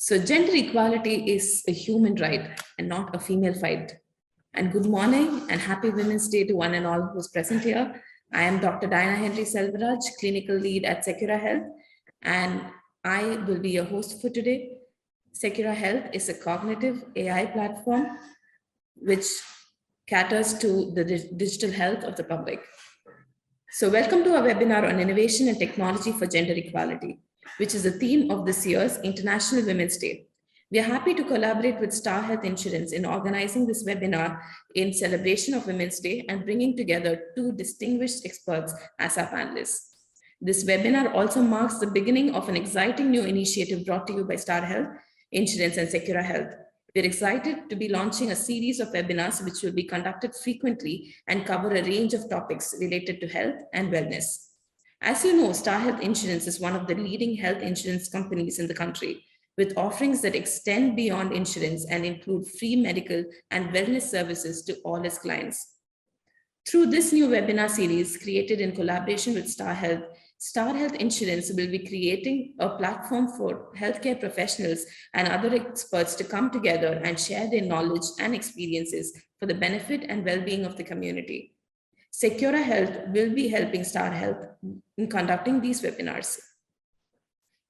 So gender equality is a human right and not a female fight. And good morning and happy Women's Day to one and all who's present here. I am Dr. Diana Henry Selvaraj, clinical lead at Secura Health, and I will be your host for today. Secura Health is a cognitive AI platform which caters to the digital health of the public. So welcome to our webinar on innovation and technology for gender equality, which is the theme of this year's International Women's Day. We are happy to collaborate with Star Health Insurance in organizing this webinar in celebration of Women's Day and bringing together two distinguished experts as our panelists. This webinar also marks the beginning of an exciting new initiative brought to you by Star Health Insurance and Secura Health. We're excited to be launching a series of webinars which will be conducted frequently and cover a range of topics related to health and wellness. As you know, Star Health Insurance is one of the leading health insurance companies in the country, with offerings that extend beyond insurance and include free medical and wellness services to all its clients. Through this new webinar series created in collaboration with Star Health Insurance will be creating a platform for healthcare professionals and other experts to come together and share their knowledge and experiences for the benefit and well-being of the community. Secura Health will be helping Star Health in conducting these webinars.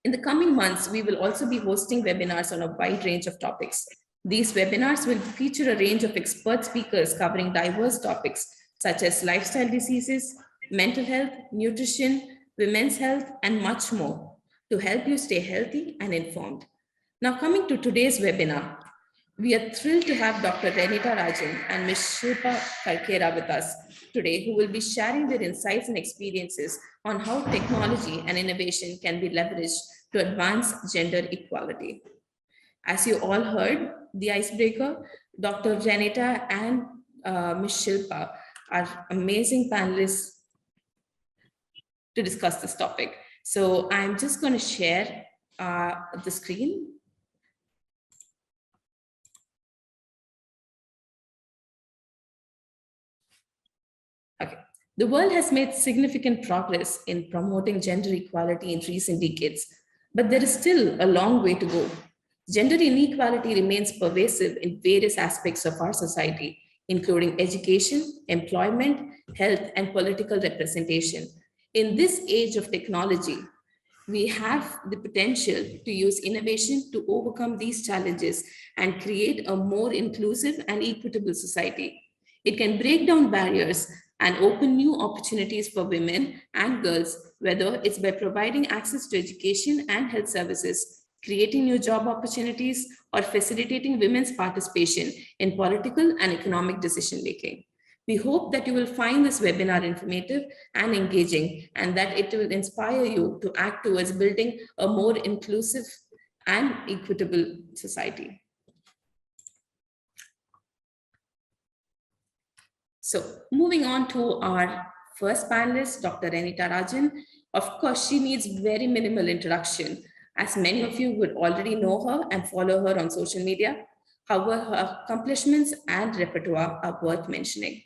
In the coming months, we will also be hosting webinars on a wide range of topics. These webinars will feature a range of expert speakers covering diverse topics such as lifestyle diseases, mental health, nutrition, women's health, and much more to help you stay healthy and informed. Now, coming to today's webinar, we are thrilled to have Dr. Renita Rajan and Ms. Shilpa Karkeraa with us today, who will be sharing their insights and experiences on how technology and innovation can be leveraged to advance gender equality. As you all heard, the icebreaker, Dr. Renita and Ms. Shilpa are amazing panelists to discuss this topic. So I'm just going to share the screen. Okay. The world has made significant progress in promoting gender equality in recent decades, but there is still a long way to go. Gender inequality remains pervasive in various aspects of our society, including education, employment, health, and political representation. In this age of technology, we have the potential to use innovation to overcome these challenges and create a more inclusive and equitable society. It can break down barriers and open new opportunities for women and girls, whether it's by providing access to education and health services, creating new job opportunities, or facilitating women's participation in political and economic decision-making. We hope that you will find this webinar informative and engaging, and that it will inspire you to act towards building a more inclusive and equitable society. So moving on to our first panelist, Dr. Renita Rajan. Of course, she needs very minimal introduction, as many of you would already know her and follow her on social media. However, her accomplishments and repertoire are worth mentioning.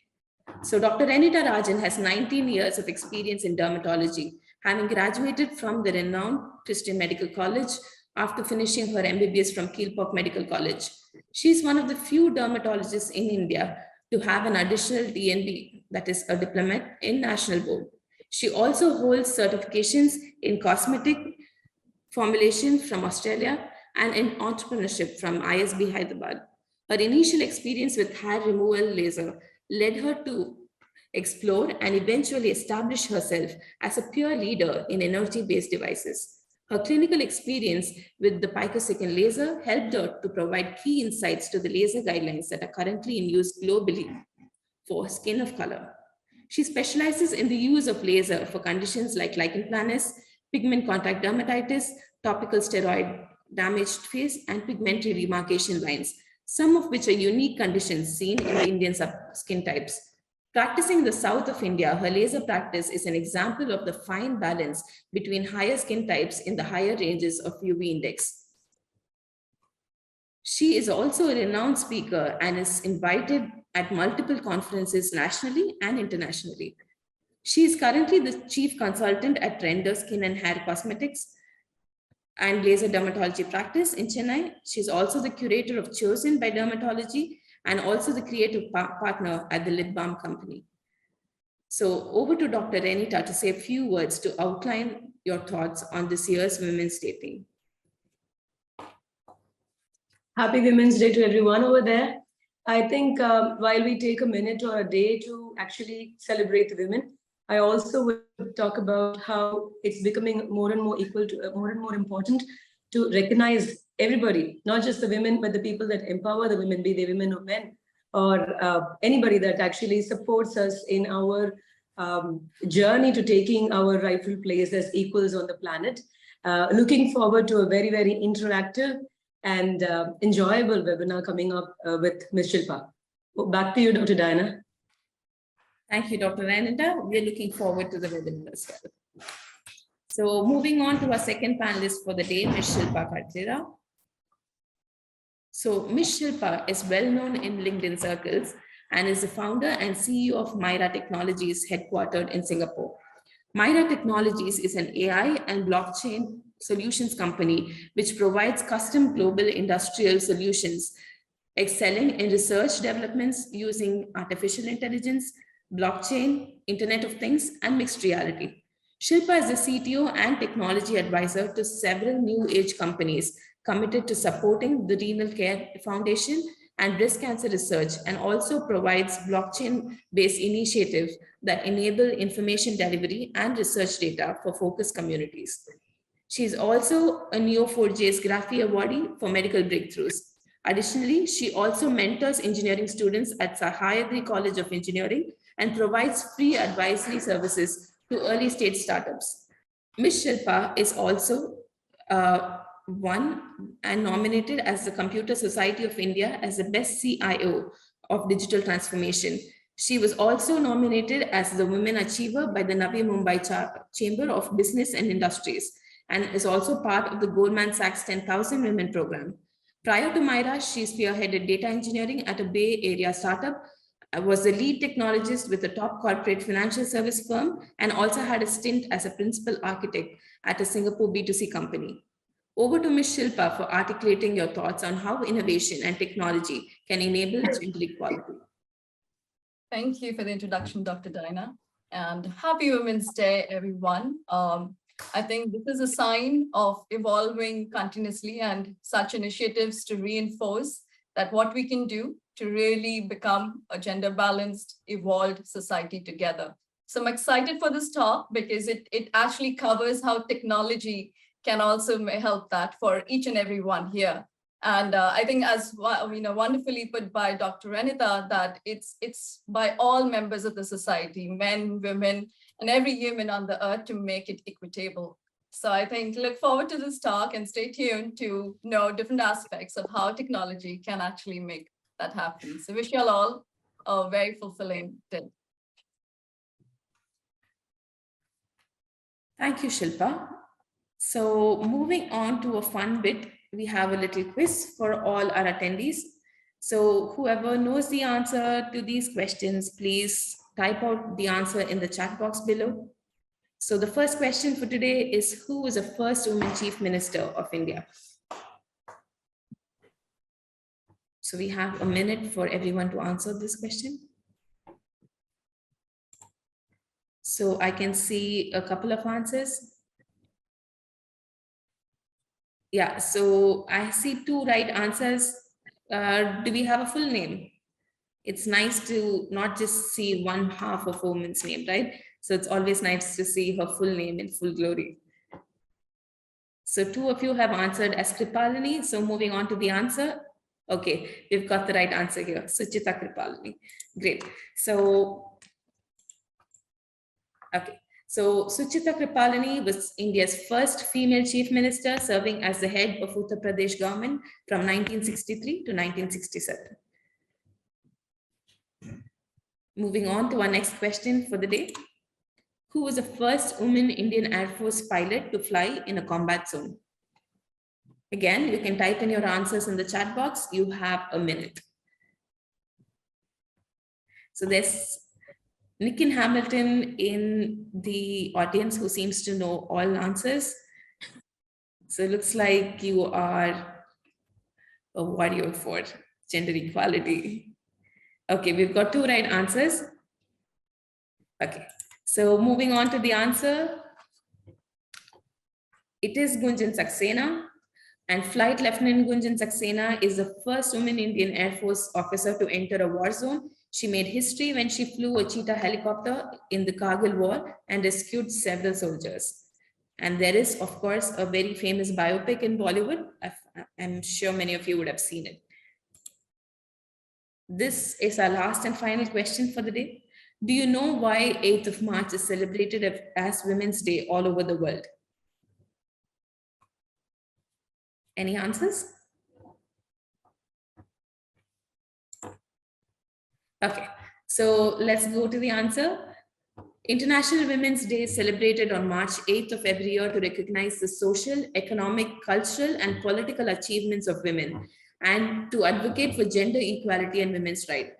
So Dr. Renita Rajan has 19 years of experience in dermatology, having graduated from the renowned Christian Medical College after finishing her MBBS from Kilpauk Medical College. She is one of the few dermatologists in India to have an additional DNB, that is a diploma in National Board. She also holds certifications in cosmetic formulation from Australia and in entrepreneurship from ISB Hyderabad. Her initial experience with hair removal laser led her to explore and eventually establish herself as a peer leader in energy-based devices. Her clinical experience with the picosecond laser helped her to provide key insights to the laser guidelines that are currently in use globally for skin of color. She specializes in the use of laser for conditions like lichen planus, pigment contact dermatitis, topical steroid damaged face, and pigmentary remarcation lines, some of which are unique conditions seen in the Indian skin types. Practicing in the south of India, her laser practice is an example of the fine balance between higher skin types in the higher ranges of UV index. She is also a renowned speaker and is invited at multiple conferences nationally and internationally. She is currently the chief consultant at Render Skin and Hair Cosmetics and laser dermatology practice in Chennai. She's also the curator of Chosen by Dermatology and also the creative partner at the Lip Balm Company. So over to Dr. Renita to say a few words to outline your thoughts on this year's Women's Day theme. Happy Women's Day to everyone over there. I think while we take a minute or a day to actually celebrate the women, I also would talk about how it's becoming more and more equal to more and more important to recognize everybody, not just the women, but the people that empower the women, be they women or men, or anybody that actually supports us in our journey to taking our rightful place as equals on the planet. Looking forward to a very, very interactive and enjoyable webinar coming up with Ms. Shilpa. Back to you, Dr. Diana. Thank you, Dr. Renita. We're looking forward to the webinar as well. So moving on to our second panelist for the day, Ms. Shilpa Karkeraa. So Ms. Shilpa is well known in LinkedIn circles and is the founder and CEO of Myraa Technologies, headquartered in Singapore. Myraa Technologies is an AI and blockchain solutions company which provides custom global industrial solutions, excelling in research developments using artificial intelligence, blockchain, Internet of Things, and mixed reality. Shilpa is the CTO and technology advisor to several new age companies committed to supporting the Renal Care Foundation and breast cancer research, and also provides blockchain-based initiatives that enable information delivery and research data for focus communities. She is also a Neo4j's Graphy Awardee for medical breakthroughs. Additionally, she also mentors engineering students at Sahyadri College of Engineering and provides free advisory services to early stage startups. Ms. Shilpa is also won and nominated as the Computer Society of India as the best CIO of digital transformation. She was also nominated as the Women Achiever by the Navi Mumbai Chamber of Business and Industries and is also part of the Goldman Sachs 10,000 Women program. Prior to Myraa, she spearheaded data engineering at a Bay Area startup, was the lead technologist with a top corporate financial service firm, and also had a stint as a principal architect at a Singapore B2C company. Over to Ms. Shilpa for articulating your thoughts on how innovation and technology can enable gender equality. Thank you for the introduction, Dr. Diana, and happy Women's Day, everyone. I think this is a sign of evolving continuously and such initiatives to reinforce that what we can do to really become a gender balanced, evolved society together. So I'm excited for this talk because it actually covers how technology can also help that for each and every one here. And I think, as wonderfully put by Dr. Renita, that it's by all members of the society, men, women, and every human on the earth to make it equitable. So I think look forward to this talk and stay tuned to know different aspects of how technology can actually make that happen. So wish you all a very fulfilling day. Thank you, Shilpa. So moving on to a fun bit, we have a little quiz for all our attendees. So whoever knows the answer to these questions, please type out the answer in the chat box below. So the first question for today is, who was the first woman chief minister of India? So we have a minute for everyone to answer this question. So I can see a couple of answers. Yeah, so I see two right answers. Do we have a full name? It's nice to not just see one half of a woman's name, right? So it's always nice to see her full name in full glory. So two of you have answered as Kripalini. So moving on to the answer. Okay, we've got the right answer here. Suchita Kripalini. Great. So, okay. So Suchita Kripalini was India's first female chief minister, serving as the head of Uttar Pradesh government from 1963 to 1967. Moving on to our next question for the day. Who was the first woman Indian Air Force pilot to fly in a combat zone? Again, you can type in your answers in the chat box. You have a minute. So there's Nikin Hamilton in the audience who seems to know all answers. So it looks like you are a warrior for gender equality. Okay, we've got 2 right answers. Okay, so moving on to the answer. It is Gunjan Saxena, and Flight Lieutenant Gunjan Saxena is the first woman Indian Air Force officer to enter a war zone. She made history when she flew a cheetah helicopter in the Kargil War and rescued several soldiers. And there is, of course, a very famous biopic in Bollywood. I'm sure many of you would have seen it. This is our last and final question for the day. Do you know why 8th of March is celebrated as Women's Day all over the world? Any answers? Okay, so let's go to the answer. International Women's Day is celebrated on March 8th of every year to recognize the social, economic, cultural, and political achievements of women and to advocate for gender equality and women's rights.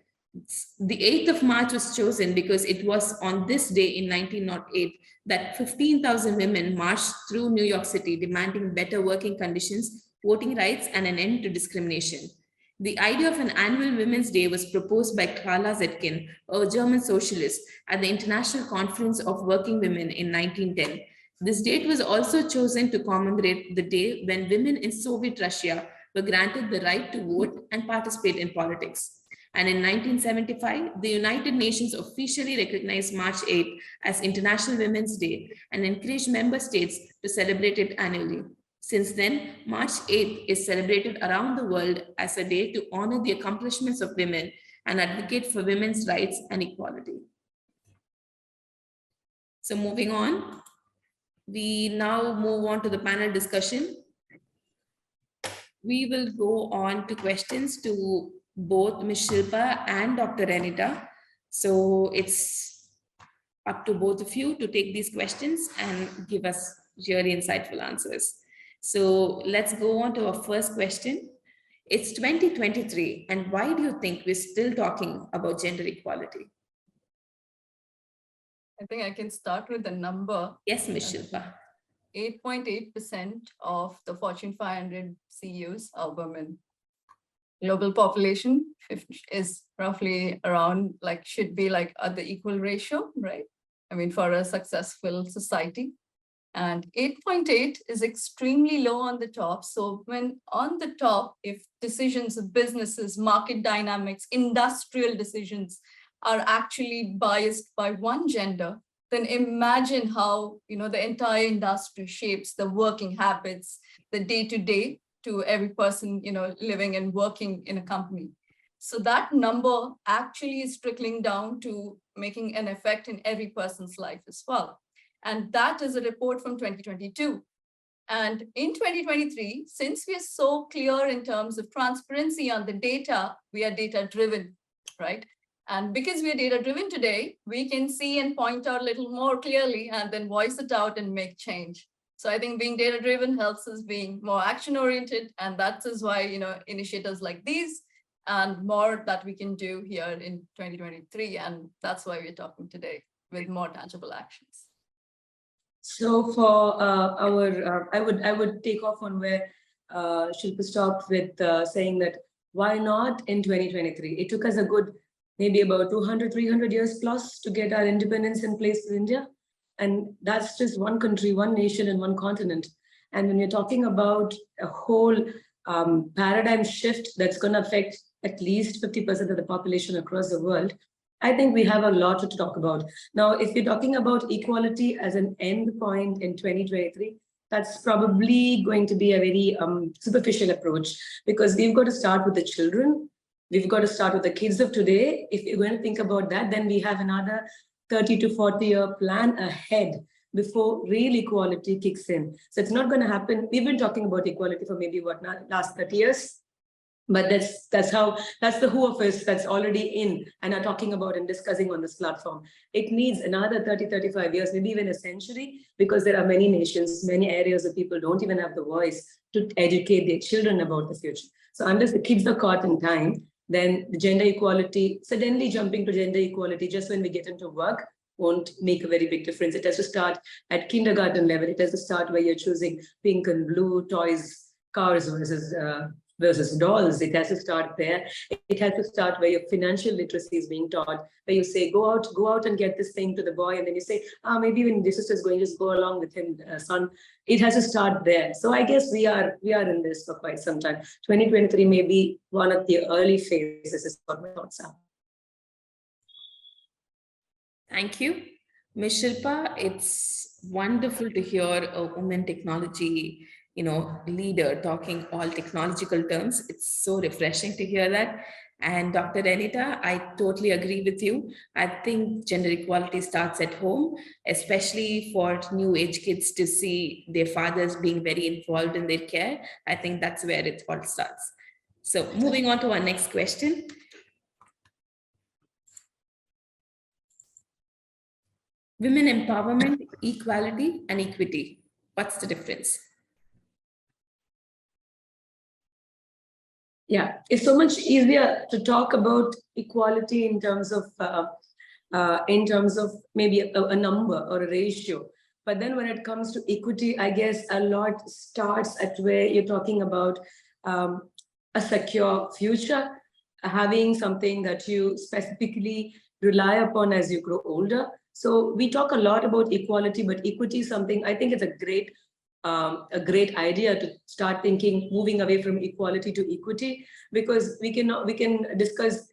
The 8th of March was chosen because it was on this day in 1908 that 15,000 women marched through New York City demanding better working conditions, voting rights, and an end to discrimination. The idea of an annual Women's Day was proposed by Carla Zetkin, a German socialist, at the International Conference of Working Women in 1910. This date was also chosen to commemorate the day when women in Soviet Russia were granted the right to vote and participate in politics. And in 1975, the United Nations officially recognized March 8th as International Women's Day and encouraged member states to celebrate it annually. Since then, March 8th is celebrated around the world as a day to honor the accomplishments of women and advocate for women's rights and equality. So moving on, we now move on to the panel discussion. We will go on to questions to both Ms. Shilpa and Dr. Renita. So it's up to both of you to take these questions and give us really insightful answers. So let's go on to our first question. It's 2023, and why do you think we're still talking about gender equality? I think I can start with the number. Yes, Ms. Shilpa. 8.8% of the Fortune 500 CEOs are women. Global population is roughly around, like, should be like at the equal ratio, right? I mean, for a successful society. And 8.8 is extremely low on the top. So when on the top, if decisions of businesses, market dynamics, industrial decisions are actually biased by one gender, then imagine how, you know, the entire industry shapes the working habits, the day-to-day to every person, you know, living and working in a company. So that number actually is trickling down to making an effect in every person's life as well. And that is a report from 2022. And in 2023, since we are so clear in terms of transparency on the data, we are data-driven, right? And because we are data-driven today, we can see and point out a little more clearly and then voice it out and make change. So I think being data-driven helps us being more action-oriented, and that is why, you know, initiatives like these and more that we can do here in 2023, and that's why we're talking today with more tangible actions. So for I would take off on where Shilpa stopped with saying that why not in 2023? It took us a good maybe about 200, 300 years plus to get our independence in place in India. And that's just one country, one nation, and one continent. And when you're talking about a whole paradigm shift that's going to affect at least 50% of the population across the world, I think we have a lot to talk about. Now, if you're talking about equality as an end point in 2023, that's probably going to be a very superficial approach, because we've got to start with the children. We've got to start with the kids of today. If you're going to think about that, then we have another 30 to 40-year plan ahead before real equality kicks in. So it's not going to happen. We've been talking about equality for maybe last 30 years. But that's the who of us that's already in and are talking about and discussing on this platform. It needs another 30, 35 years, maybe even a century, because there are many nations, many areas that people don't even have the voice to educate their children about the future. So unless the kids are caught in time, then the gender equality, suddenly jumping to gender equality just when we get into work, won't make a very big difference. It has to start at kindergarten level. It has to start where you're choosing pink and blue toys, cars versus dolls. It has to start there. It has to start where your financial literacy is being taught, where you say, go out and get this thing to the boy. And then you say, maybe when your sister's going, just go along with him, son. It has to start there. So I guess we are in this for quite some time. 2023 may be one of the early phases, is what my thoughts are. Thank you. Ms. Shilpa, it's wonderful to hear a woman technology, leader talking all technological terms. It's so refreshing to hear that. And Dr. Renita, I totally agree with you. I think gender equality starts at home, especially for new age kids to see their fathers being very involved in their care. I think that's where it all starts. So moving on to our next question. Women empowerment, equality, and equity. What's the difference? Yeah, it's so much easier to talk about equality in terms of maybe a number or a ratio. But then when it comes to equity, I guess a lot starts at where you're talking about a secure future, having something that you specifically rely upon as you grow older. So we talk a lot about equality, but equity is something, I think it's a great idea to start thinking, moving away from equality to equity, because we can discuss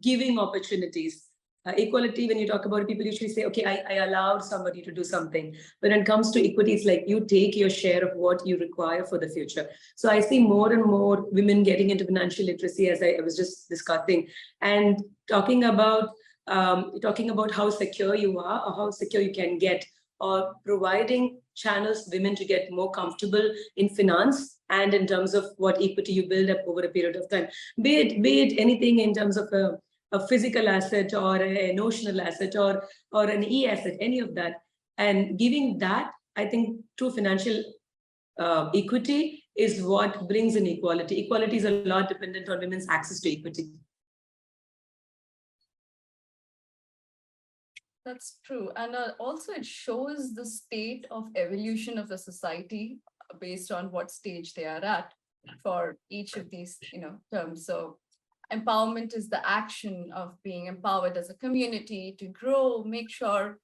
giving opportunities. Equality, when you talk about it, people usually say, okay, I allowed somebody to do something. But when it comes to equity, it's like you take your share of what you require for the future. So I see more and more women getting into financial literacy, as I was just discussing, and talking about how secure you are or how secure you can get, or providing channels for women to get more comfortable in finance and in terms of what equity you build up over a period of time. Be it anything in terms of a physical asset or a notional asset or an e-asset, any of that. And giving that, I think, true financial equity is what brings in equality. Equality is a lot dependent on women's access to equity. That's true. And also it shows the state of evolution of the society based on what stage they are at for each of these, terms. So empowerment is the action of being empowered as a community to grow, make sure,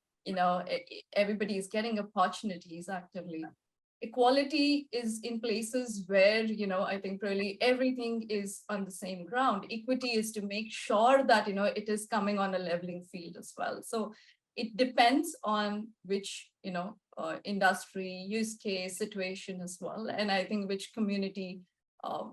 everybody is getting opportunities actively. Equality is in places where, I think really everything is on the same ground. Equity is to make sure that, it is coming on a leveling field as well. So it depends on which, industry, use case, situation as well. And I think which community,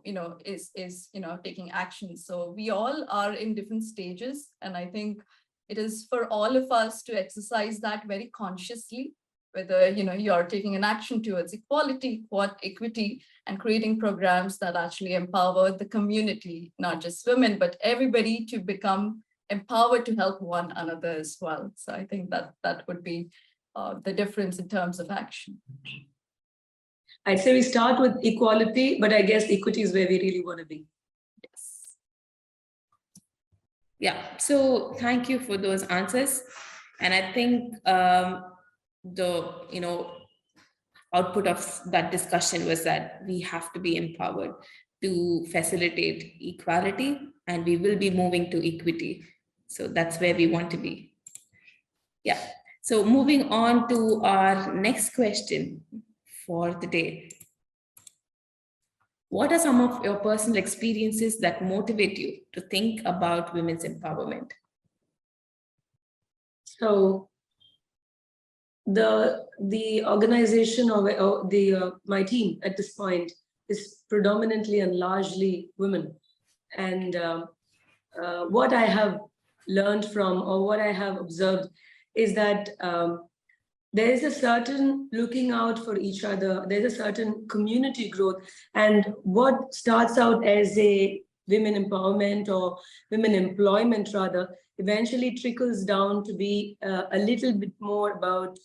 is taking action. So we all are in different stages. And I think it is for all of us to exercise that very consciously, whether you're taking an action towards equality, equity, and creating programs that actually empower the community, not just women, but everybody to become empowered to help one another as well. So I think that would be the difference in terms of action. I'd say we start with equality, but I guess equity is where we really want to be. Yes. Yeah, so thank you for those answers. And I think the output of that discussion was that we have to be empowered to facilitate equality, and we will be moving to equity. So that's where we want to be. Yeah. So moving on to our next question for the day. What are some of your personal experiences that motivate you to think about women's empowerment? So the organization or my team at this point is predominantly and largely women. And what I have learned from, or what I have observed, is that there is a certain looking out for each other. There's a certain community growth. And what starts out as a women empowerment or women employment rather, eventually trickles down to be a little bit more about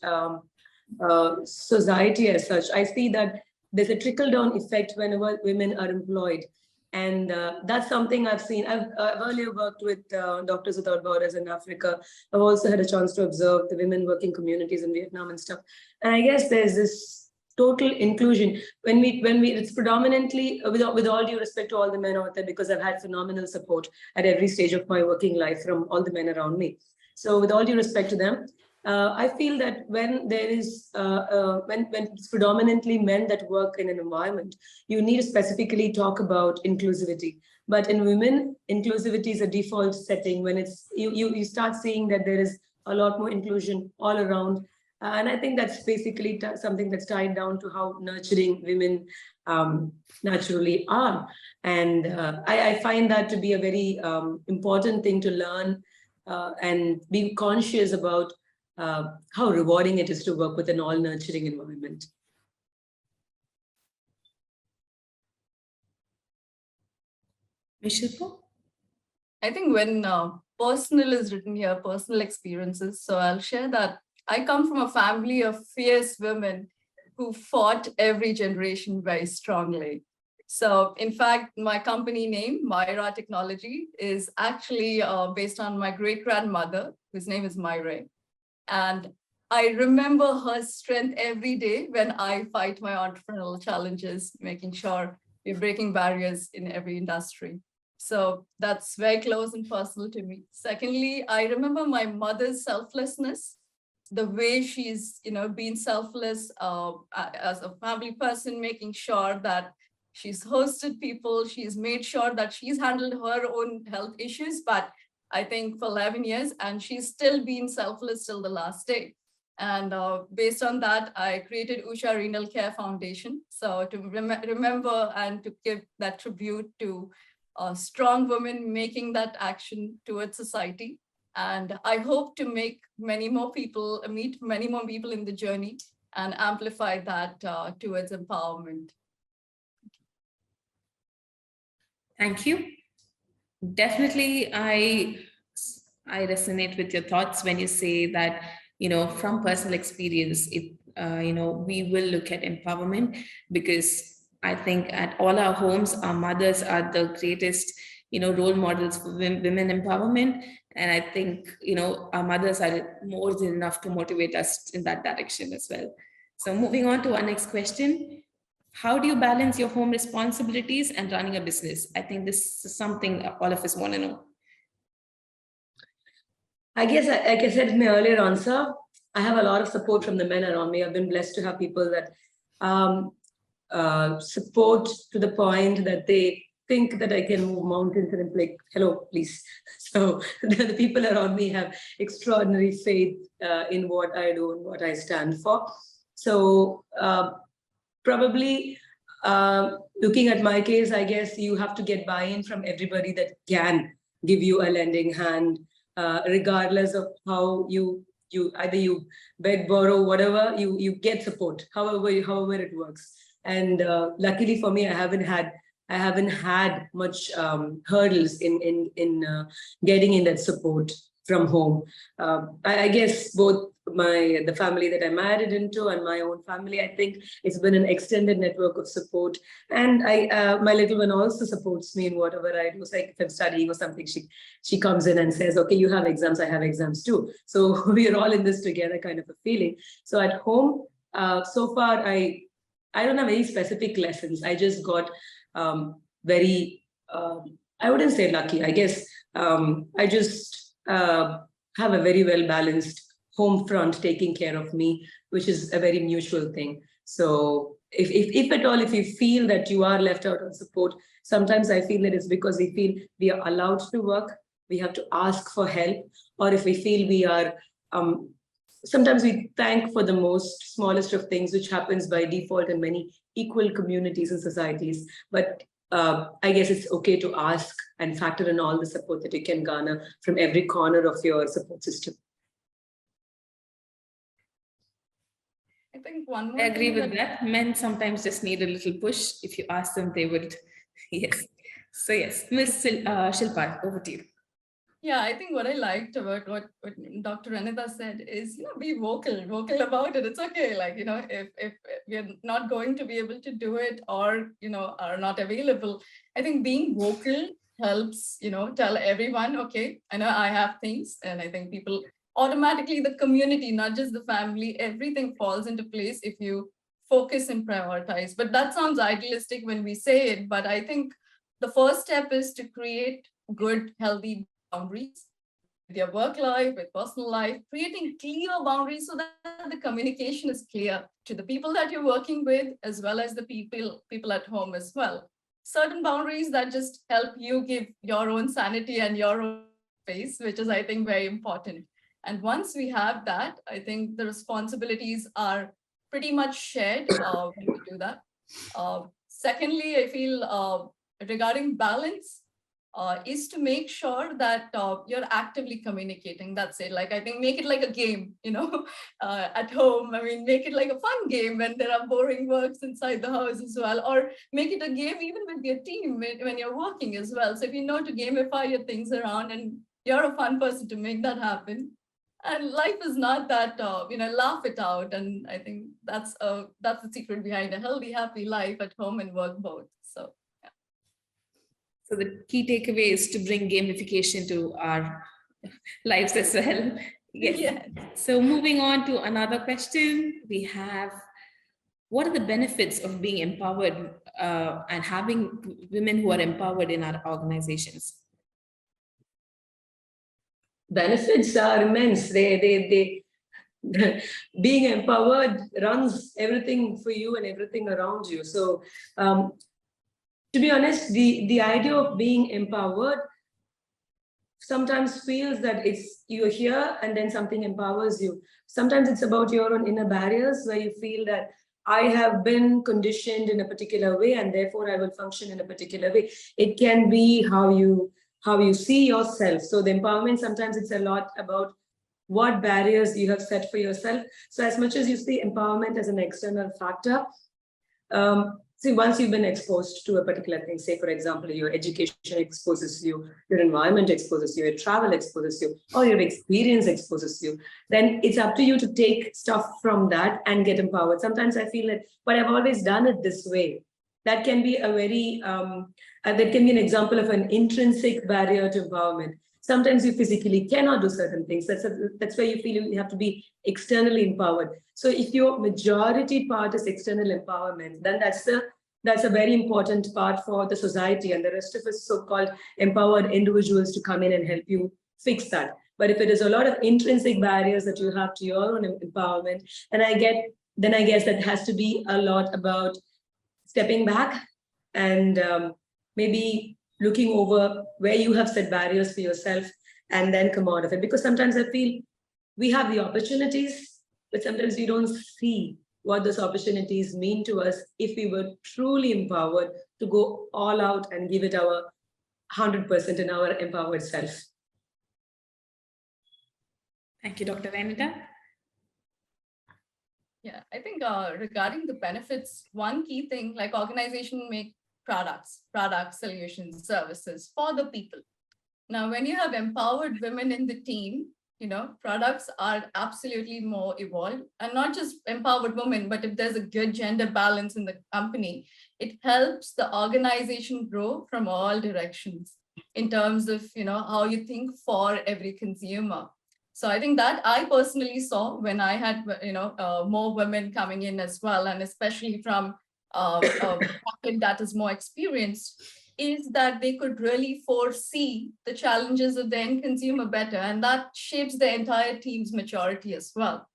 society as such. I see that there's a trickle down effect whenever women are employed. And that's something I've seen. I've earlier worked with Doctors Without Borders in Africa. I've also had a chance to observe the women working communities in Vietnam and stuff. And I guess there's this total inclusion when we it's predominantly with all due respect to all the men out there, because I've had phenomenal support at every stage of my working life from all the men around me. So with all due respect to them, I feel that when there is when it's predominantly men that work in an environment, you need to specifically talk about inclusivity. But in women, inclusivity is a default setting. When it's you start seeing that there is a lot more inclusion all around, and I think that's basically something that's tied down to how nurturing women naturally are. And I find that to be a very important thing to learn and be conscious about how rewarding it is to work with an all-nurturing environment. Shilpa? I think when personal is written here, personal experiences. So I'll share that I come from a family of fierce women who fought every generation very strongly. So in fact, my company name, Myraa Technology, is actually based on my great-grandmother, whose name is Myraa. And I remember her strength every day when I fight my entrepreneurial challenges, making sure we're breaking barriers in every industry. So that's very close and personal to me. Secondly, I remember my mother's selflessness, the way she's, been selfless as a family person, making sure that she's hosted people, she's made sure that she's handled her own health issues, but I think for 11 years, and she's still been selfless till the last day. And based on that, I created Usha Renal Care Foundation. So to remember and to give that tribute to strong women making that action towards society. And I hope to make many more people, meet many more people in the journey and amplify that towards empowerment. Thank you. Definitely, I resonate with your thoughts when you say that, from personal experience, we will look at empowerment, because I think at all our homes, our mothers are the greatest, role models for women empowerment. And I think, our mothers are more than enough to motivate us in that direction as well. So moving on to our next question. How do you balance your home responsibilities and running a business? I think this is something all of us want to know. I guess, like I said in my earlier answer, I have a lot of support from the men around me. I've been blessed to have people that support to the point that they think that I can move mountains, and I'm like, hello, please. So the people around me have extraordinary faith in what I do and what I stand for. So probably looking at my case, I guess you have to get buy-in from everybody that can give you a lending hand, regardless of how you either you beg, borrow, whatever, you get support, however it works. And luckily for me, I haven't had much hurdles in getting in that support from home. I guess both the family that I married into and my own family, I think it's been an extended network of support. And my little one also supports me in whatever I do. So like if I'm studying or something, she comes in and says, okay, you have exams, I have exams too. So we're all in this together kind of a feeling. So at home, so far, I don't have any specific lessons. I just got very, I wouldn't say lucky, I guess. I just have a very well-balanced home front taking care of me, which is a very mutual thing. So if at all, if you feel that you are left out of support, sometimes I feel that it's because we feel we are allowed to work, we have to ask for help, or if we feel we are, sometimes we thank for the most smallest of things, which happens by default in many equal communities and societies. But I guess it's okay to ask and factor in all the support that you can garner from every corner of your support system. I think one more I agree thing with that. Men sometimes just need a little push. If you ask them, they would. Yes. So yes, Miss Shilpa, over to you. Yeah, I think what I liked about what Dr. Renita said is, be vocal about it. It's okay. Like, if we're not going to be able to do it, or, are not available. I think being vocal helps, tell everyone, okay, I know I have things. And I think people automatically, the community, not just the family, everything falls into place if you focus and prioritize. But that sounds idealistic when we say it, but I think the first step is to create good, healthy boundaries with your work life, with personal life, creating clear boundaries so that the communication is clear to the people that you're working with, as well as the people at home as well. Certain boundaries that just help you give your own sanity and your own space, which is, I think, very important. And once we have that, I think the responsibilities are pretty much shared when we do that. Secondly, I feel regarding balance, is to make sure that you're actively communicating. That's it. Like, I think make it like a game, at home. I mean, make it like a fun game when there are boring works inside the house as well, or make it a game even with your team when you're working as well. So if you know to gamify your things around, and you're a fun person to make that happen. And life is not that, laugh it out. And I think that's the secret behind a healthy, happy life at home and work both. So. So the key takeaway is to bring gamification to our lives as well. Yes. Yes. So moving on to another question, we have, what are the benefits of being empowered and having women who are empowered in our organizations? Benefits are immense. They being empowered runs everything for you and everything around you. So to be honest, the idea of being empowered sometimes feels that it's you're here and then something empowers you. Sometimes it's about your own inner barriers where you feel that I have been conditioned in a particular way and therefore I will function in a particular way. It can be how you see yourself. So the empowerment, sometimes it's a lot about what barriers you have set for yourself. So as much as you see empowerment as an external factor, see, once you've been exposed to a particular thing, say, for example, your education exposes you, your environment exposes you, your travel exposes you, or your experience exposes you, then it's up to you to take stuff from that and get empowered. Sometimes I feel that, but I've always done it this way. That can be a very, that can be an example of an intrinsic barrier to empowerment. Sometimes you physically cannot do certain things. That's where you feel you have to be externally empowered. So if your majority part is external empowerment, then that's a very important part for the society and the rest of us so-called empowered individuals to come in and help you fix that. But if it is a lot of intrinsic barriers that you have to your own empowerment, then I guess that has to be a lot about stepping back and maybe looking over where you have set barriers for yourself and then come out of it. Because sometimes I feel we have the opportunities, but sometimes we don't see what those opportunities mean to us if we were truly empowered to go all out and give it our 100% in our empowered self. Thank you, Dr. Renita. Yeah, I think regarding the benefits, one key thing, like organization make products, solutions, services for the people. Now, when you have empowered women in the team, products are absolutely more evolved, and not just empowered women, but if there's a good gender balance in the company, it helps the organization grow from all directions in terms of, how you think for every consumer. So I think that I personally saw when I had, more women coming in as well, and especially from that is more experienced, is that they could really foresee the challenges of the end consumer better, and that shapes the entire team's maturity as well.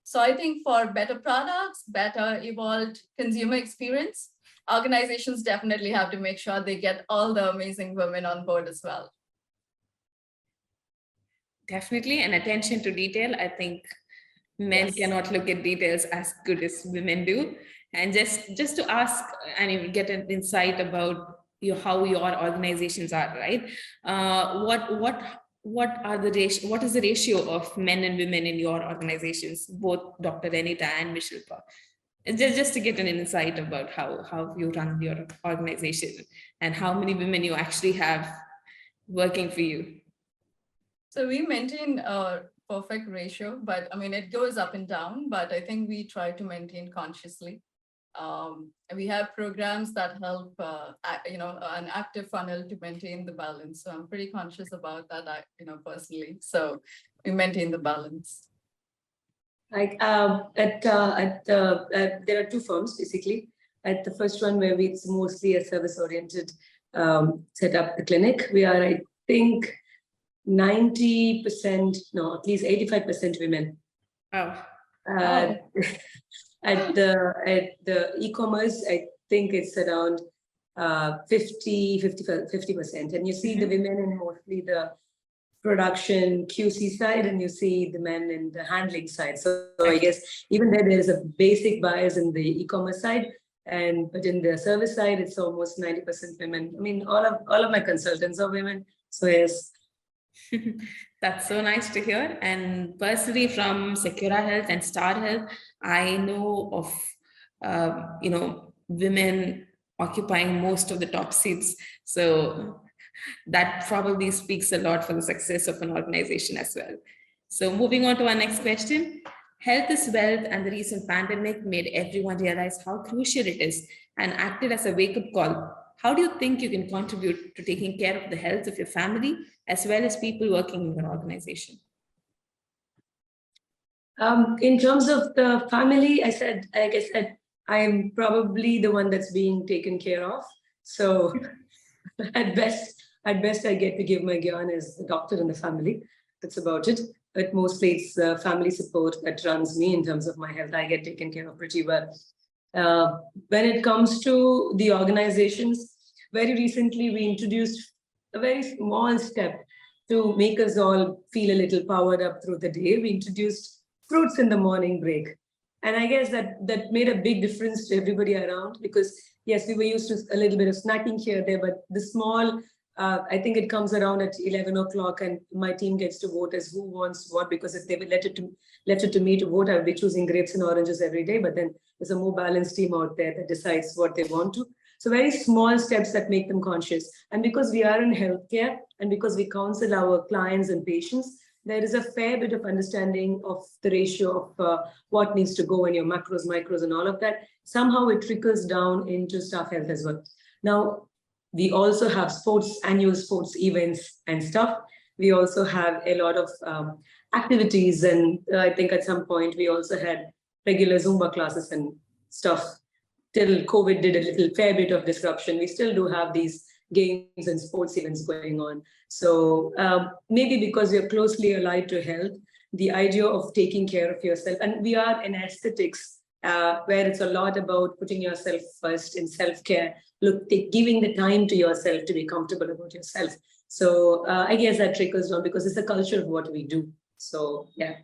So I think for better products, better evolved consumer experience, organizations definitely have to make sure they get all the amazing women on board as well. Definitely, and attention to detail. I think men cannot look at details as good as women do. And just to ask and get an insight about how your organizations are, right? What is the ratio of men and women in your organizations, both Dr. Renita and Ms. Shilpa? Just to get an insight about how you run your organization and how many women you actually have working for you. So we maintain a perfect ratio, but I mean, it goes up and down, but I think we try to maintain consciously. We have programs that help, an active funnel to maintain the balance. So I'm pretty conscious about that, personally. So we maintain the balance. Like there are two firms basically. At the first one, where it's mostly a service-oriented set up the clinic, we are, I think, 90%, no, at least 85% women. Oh, At the e-commerce, I think it's around 50%. And you see the women in mostly the production QC side, and you see the men in the handling side. So I guess even there is a basic bias in the e-commerce side, but in the service side, it's almost 90% women. I mean, all of my consultants are women. So yes. that's so nice to hear. And personally, from Secura Health and Star Health, I know of women occupying most of the top seats. So that probably speaks a lot for the success of an organization as well. So moving on to our next question. Health is wealth, and the recent pandemic made everyone realize how crucial it is and acted as a wake-up call. How do you think you can contribute to taking care of the health of your family as well as people working in your organization? In terms of the family, like I said, I'm probably the one that's being taken care of. So at best, I get to give my gyan as the doctor in the family. That's about it. But mostly it's family support that runs me in terms of my health. I get taken care of pretty well. When it comes to the organizations, very recently we introduced a very small step to make us all feel a little powered up through the day. We introduced fruits in the morning break. And I guess that made a big difference to everybody around, because yes, we were used to a little bit of snacking here or there, but the small, I think it comes around at 11 o'clock and my team gets to vote as who wants what, because if they were left it to me to vote, I would be choosing grapes and oranges every day, but then there's a more balanced team out there that decides what they want to. So very small steps that make them conscious. And because we are in healthcare and because we counsel our clients and patients, there is a fair bit of understanding of the ratio of what needs to go in your macros, micros, and all of that. Somehow it trickles down into staff health as well. Now, we also have annual sports events and stuff. We also have a lot of activities. And I think at some point we also had regular Zumba classes and stuff. Till COVID did a fair bit of disruption. We still do have these games and sports events going on. So maybe because we are closely allied to health, the idea of taking care of yourself, and we are in aesthetics, where it's a lot about putting yourself first in self-care, giving the time to yourself to be comfortable about yourself. So I guess that trickles down because it's a culture of what we do. So yeah.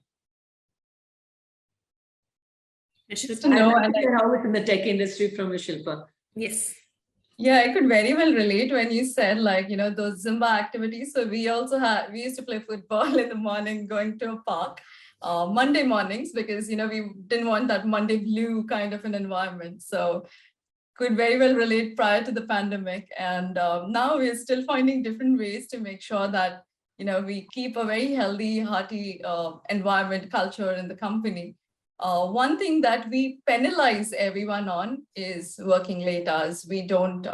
Just to know, and how it's in the tech industry from Shilpa. Yes. Yeah, I could very well relate when you said those Zumba activities. So we used to play football in the morning, going to a park Monday mornings, because we didn't want that Monday blue kind of an environment. So could very well relate prior to the pandemic. And now we're still finding different ways to make sure that we keep a very healthy, hearty environment culture in the company. One thing that we penalize everyone on is working late hours. We don't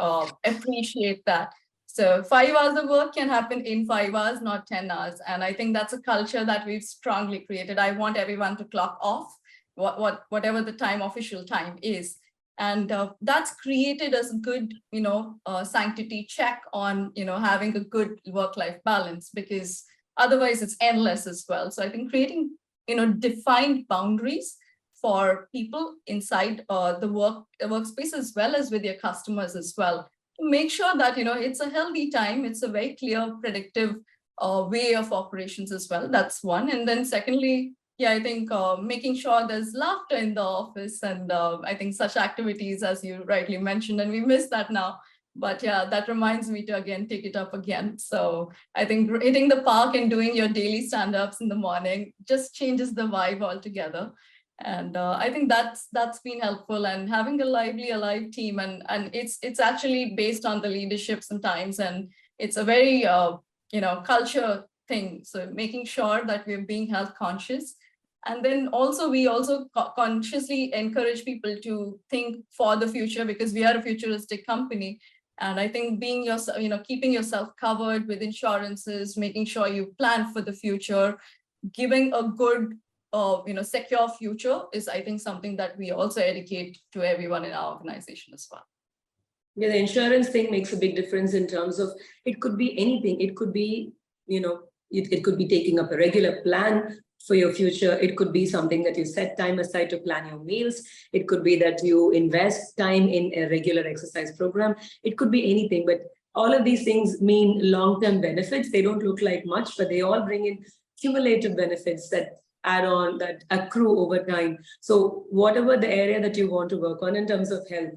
appreciate that. So 5 hours of work can happen in 5 hours, not 10 hours. And I think that's a culture that we've strongly created. I want everyone to clock off whatever the official time is. And that's created as a good, sanctity check on, having a good work-life balance, because otherwise it's endless as well. So I think creating defined boundaries for people inside the workspace, as well as with your customers as well, to make sure that it's a healthy time. It's a very clear, predictive way of operations as well. That's one. And then secondly, yeah, I think making sure there's laughter in the office, and I think such activities, as you rightly mentioned, and we miss that now. But yeah, that reminds me to again take it up again. So I think hitting the park and doing your daily stand-ups in the morning just changes the vibe altogether. And I think that's been helpful, and having a lively, alive team, and it's actually based on the leadership sometimes, and it's a very culture thing. So making sure that we're being health conscious And then also, we also consciously encourage people to think for the future, because we are a futuristic company. And I think being yourself, keeping yourself covered with insurances, making sure you plan for the future, giving a good, secure future is, I think, something that we also educate to everyone in our organization as well. Yeah, the insurance thing makes a big difference in terms of, it could be anything. It could be, it could be taking up a regular plan for your future. It could be something that you set time aside to plan your meals. It could be that you invest time in a regular exercise program. It could be anything, but all of these things mean long-term benefits. They don't look like much, but they all bring in cumulative benefits that add on, that accrue over time. So whatever the area that you want to work on in terms of health,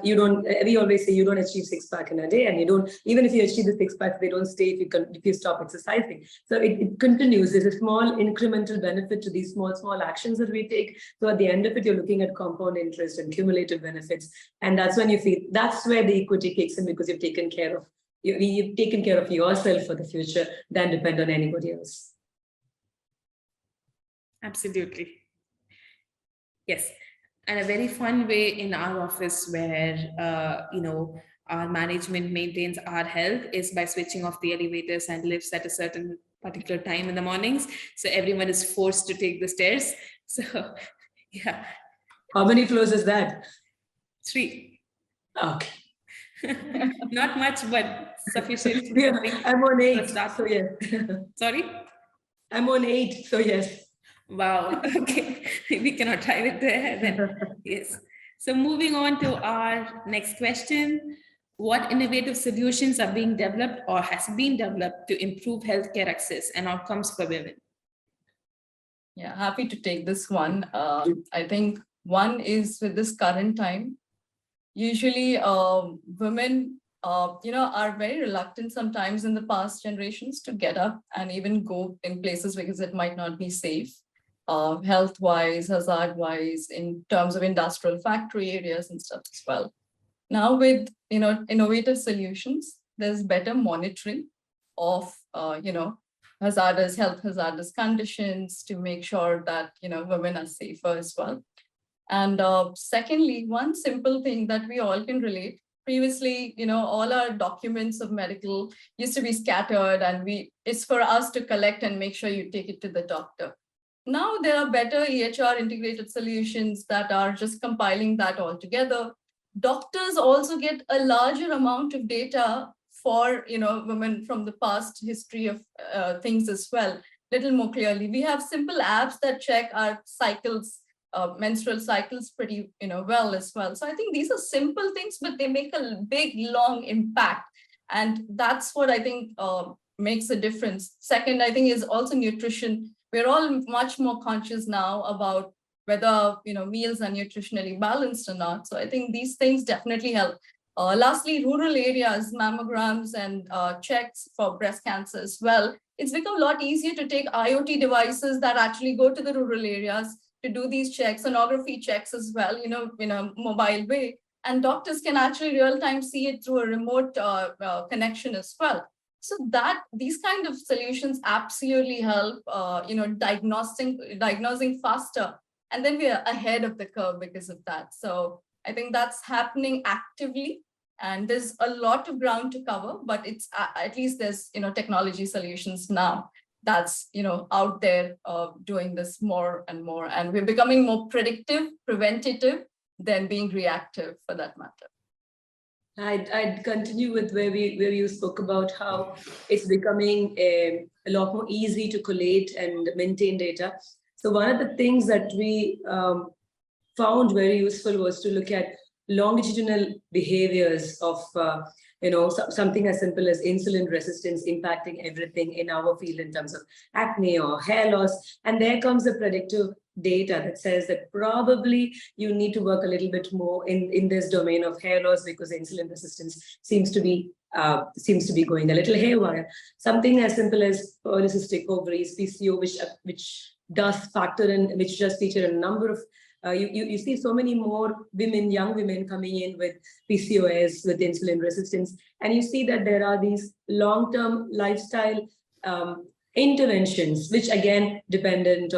we always say you don't achieve six-pack in a day, and you don't, even if you achieve the six-pack, they don't stay if you stop exercising. So it continues. There's a small incremental benefit to these small actions that we take. So at the end of it, you're looking at compound interest and cumulative benefits. And that's when you feel, that's where the equity kicks in, because you've taken care of yourself for the future, than depend on anybody else. Absolutely. Yes. And a very fun way in our office where, our management maintains our health is by switching off the elevators and lifts at a certain particular time in the mornings. So everyone is forced to take the stairs. So, yeah. How many floors is that? 3. Okay. Not much, but sufficient. Yeah, I'm on 8. So yes. Sorry? I'm on 8. So yes. Wow. Okay. We cannot try it there then. Yes. So moving on to our next question. What innovative solutions are being developed or has been developed to improve healthcare access and outcomes for women? Yeah, happy to take this one. I think one is, with this current time, usually women are very reluctant sometimes in the past generations to get up and even go in places because it might not be safe, health-wise, hazard-wise, in terms of industrial factory areas and stuff as well. Now with innovative solutions, there's better monitoring of hazardous conditions to make sure that women are safer as well. And secondly, one simple thing that we all can relate. Previously, all our documents of medical used to be scattered, and it's for us to collect and make sure you take it to the doctor. Now there are better EHR integrated solutions that are just compiling that all together. Doctors also get a larger amount of data for women from the past history of things as well, little more clearly. We have simple apps that check our cycles, menstrual cycles pretty well as well. So I think these are simple things, but they make a big, long impact. And that's what I think makes a difference. Second, I think, is also nutrition. We're all much more conscious now about whether meals are nutritionally balanced or not. So I think these things definitely help. Lastly, rural areas, mammograms and checks for breast cancer as well. It's become a lot easier to take IoT devices that actually go to the rural areas to do these checks, sonography checks as well, in a mobile way. And doctors can actually real-time see it through a remote connection as well. So that these kind of solutions absolutely help, diagnosing faster. And then we are ahead of the curve because of that. So I think that's happening actively, and there's a lot of ground to cover, but it's at least there's technology solutions now that's out there doing this more and more, and we're becoming more predictive, preventative than being reactive for that matter. I'd continue with where you spoke about how it's becoming a lot more easy to collate and maintain data. So one of the things that we found very useful was to look at longitudinal behaviors of something as simple as insulin resistance impacting everything in our field in terms of acne or hair loss. And there comes the predictive data that says that probably you need to work a little bit more in this domain of hair loss, because insulin resistance seems to be going a little haywire. Something as simple as polycystic ovaries, PCO, which does factor in, which just feature a number of you see so many more women, young women coming in with PCOS, with insulin resistance, and you see that there are these long-term lifestyle interventions, which again be dependent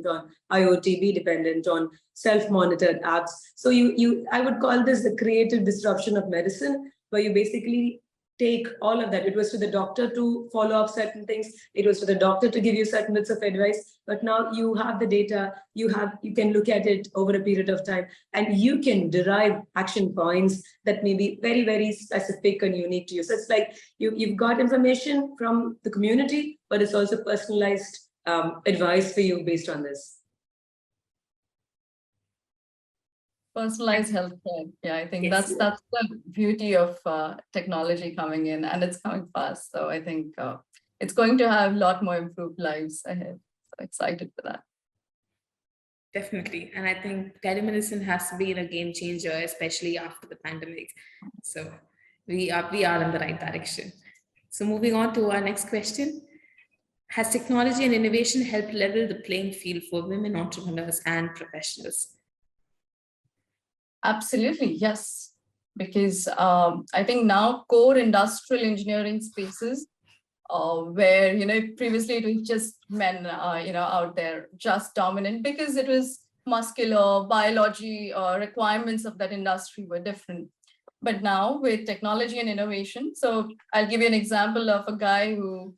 on IoT, be dependent on self-monitored apps. So I would call this the creative disruption of medicine, where you basically take all of that. It was to the doctor to follow up certain things. It was to the doctor to give you certain bits of advice. But now you have the data, you can look at it over a period of time, and you can derive action points that may be very, very specific and unique to you. So it's like you've got information from the community, but it's also personalized advice for you based on this. Personalized healthcare. Yeah, I think Yes. that's the beauty of technology coming in, and it's coming fast. So I think it's going to have a lot more improved lives ahead. So excited for that. Definitely. And I think telemedicine has been a game changer, especially after the pandemic. So we are in the right direction. So moving on to our next question. Has technology and innovation helped level the playing field for women entrepreneurs and professionals? Absolutely, yes. Because I think now core industrial engineering spaces where, previously it was just men, out there just dominant because it was muscular, biology requirements of that industry were different. But now with technology and innovation, so I'll give you an example of a guy who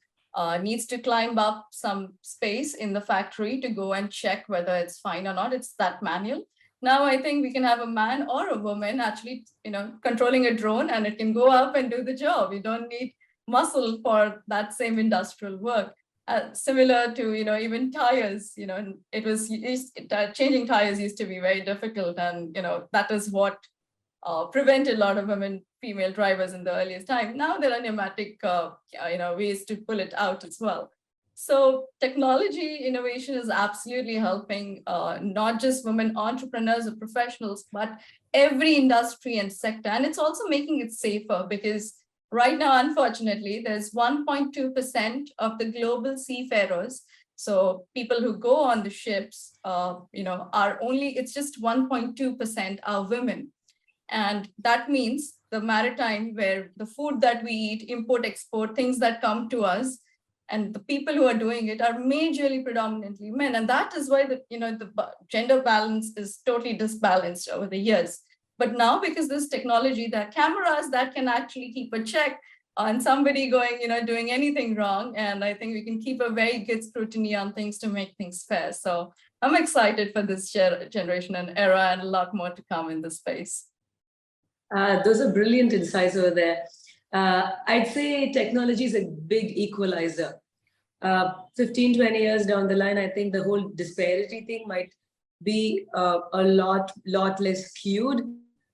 needs to climb up some space in the factory to go and check whether it's fine or not. It's that manual. Now I think we can have a man or a woman actually, controlling a drone, and it can go up and do the job. You don't need muscle for that same industrial work. Similar to, even tires, changing tires used to be very difficult. And, that is what prevented a lot of female drivers in the earliest time. Now there are pneumatic, ways to pull it out as well. So technology innovation is absolutely helping not just women entrepreneurs or professionals, but every industry and sector. And it's also making it safer because right now, unfortunately, there's 1.2% of the global seafarers. So people who go on the ships, it's just 1.2% are women. And that means the maritime, where the food that we eat, import, export, things that come to us, and the people who are doing it are majorly predominantly men. And that is why the gender balance is totally disbalanced over the years. But now, because this technology, there are cameras that can actually keep a check on somebody going, doing anything wrong. And I think we can keep a very good scrutiny on things to make things fair. So I'm excited for this generation and era, and a lot more to come in this space. Those are brilliant insights over there. I'd say technology is a big equalizer. 15, 20 years down the line, I think the whole disparity thing might be a lot less skewed,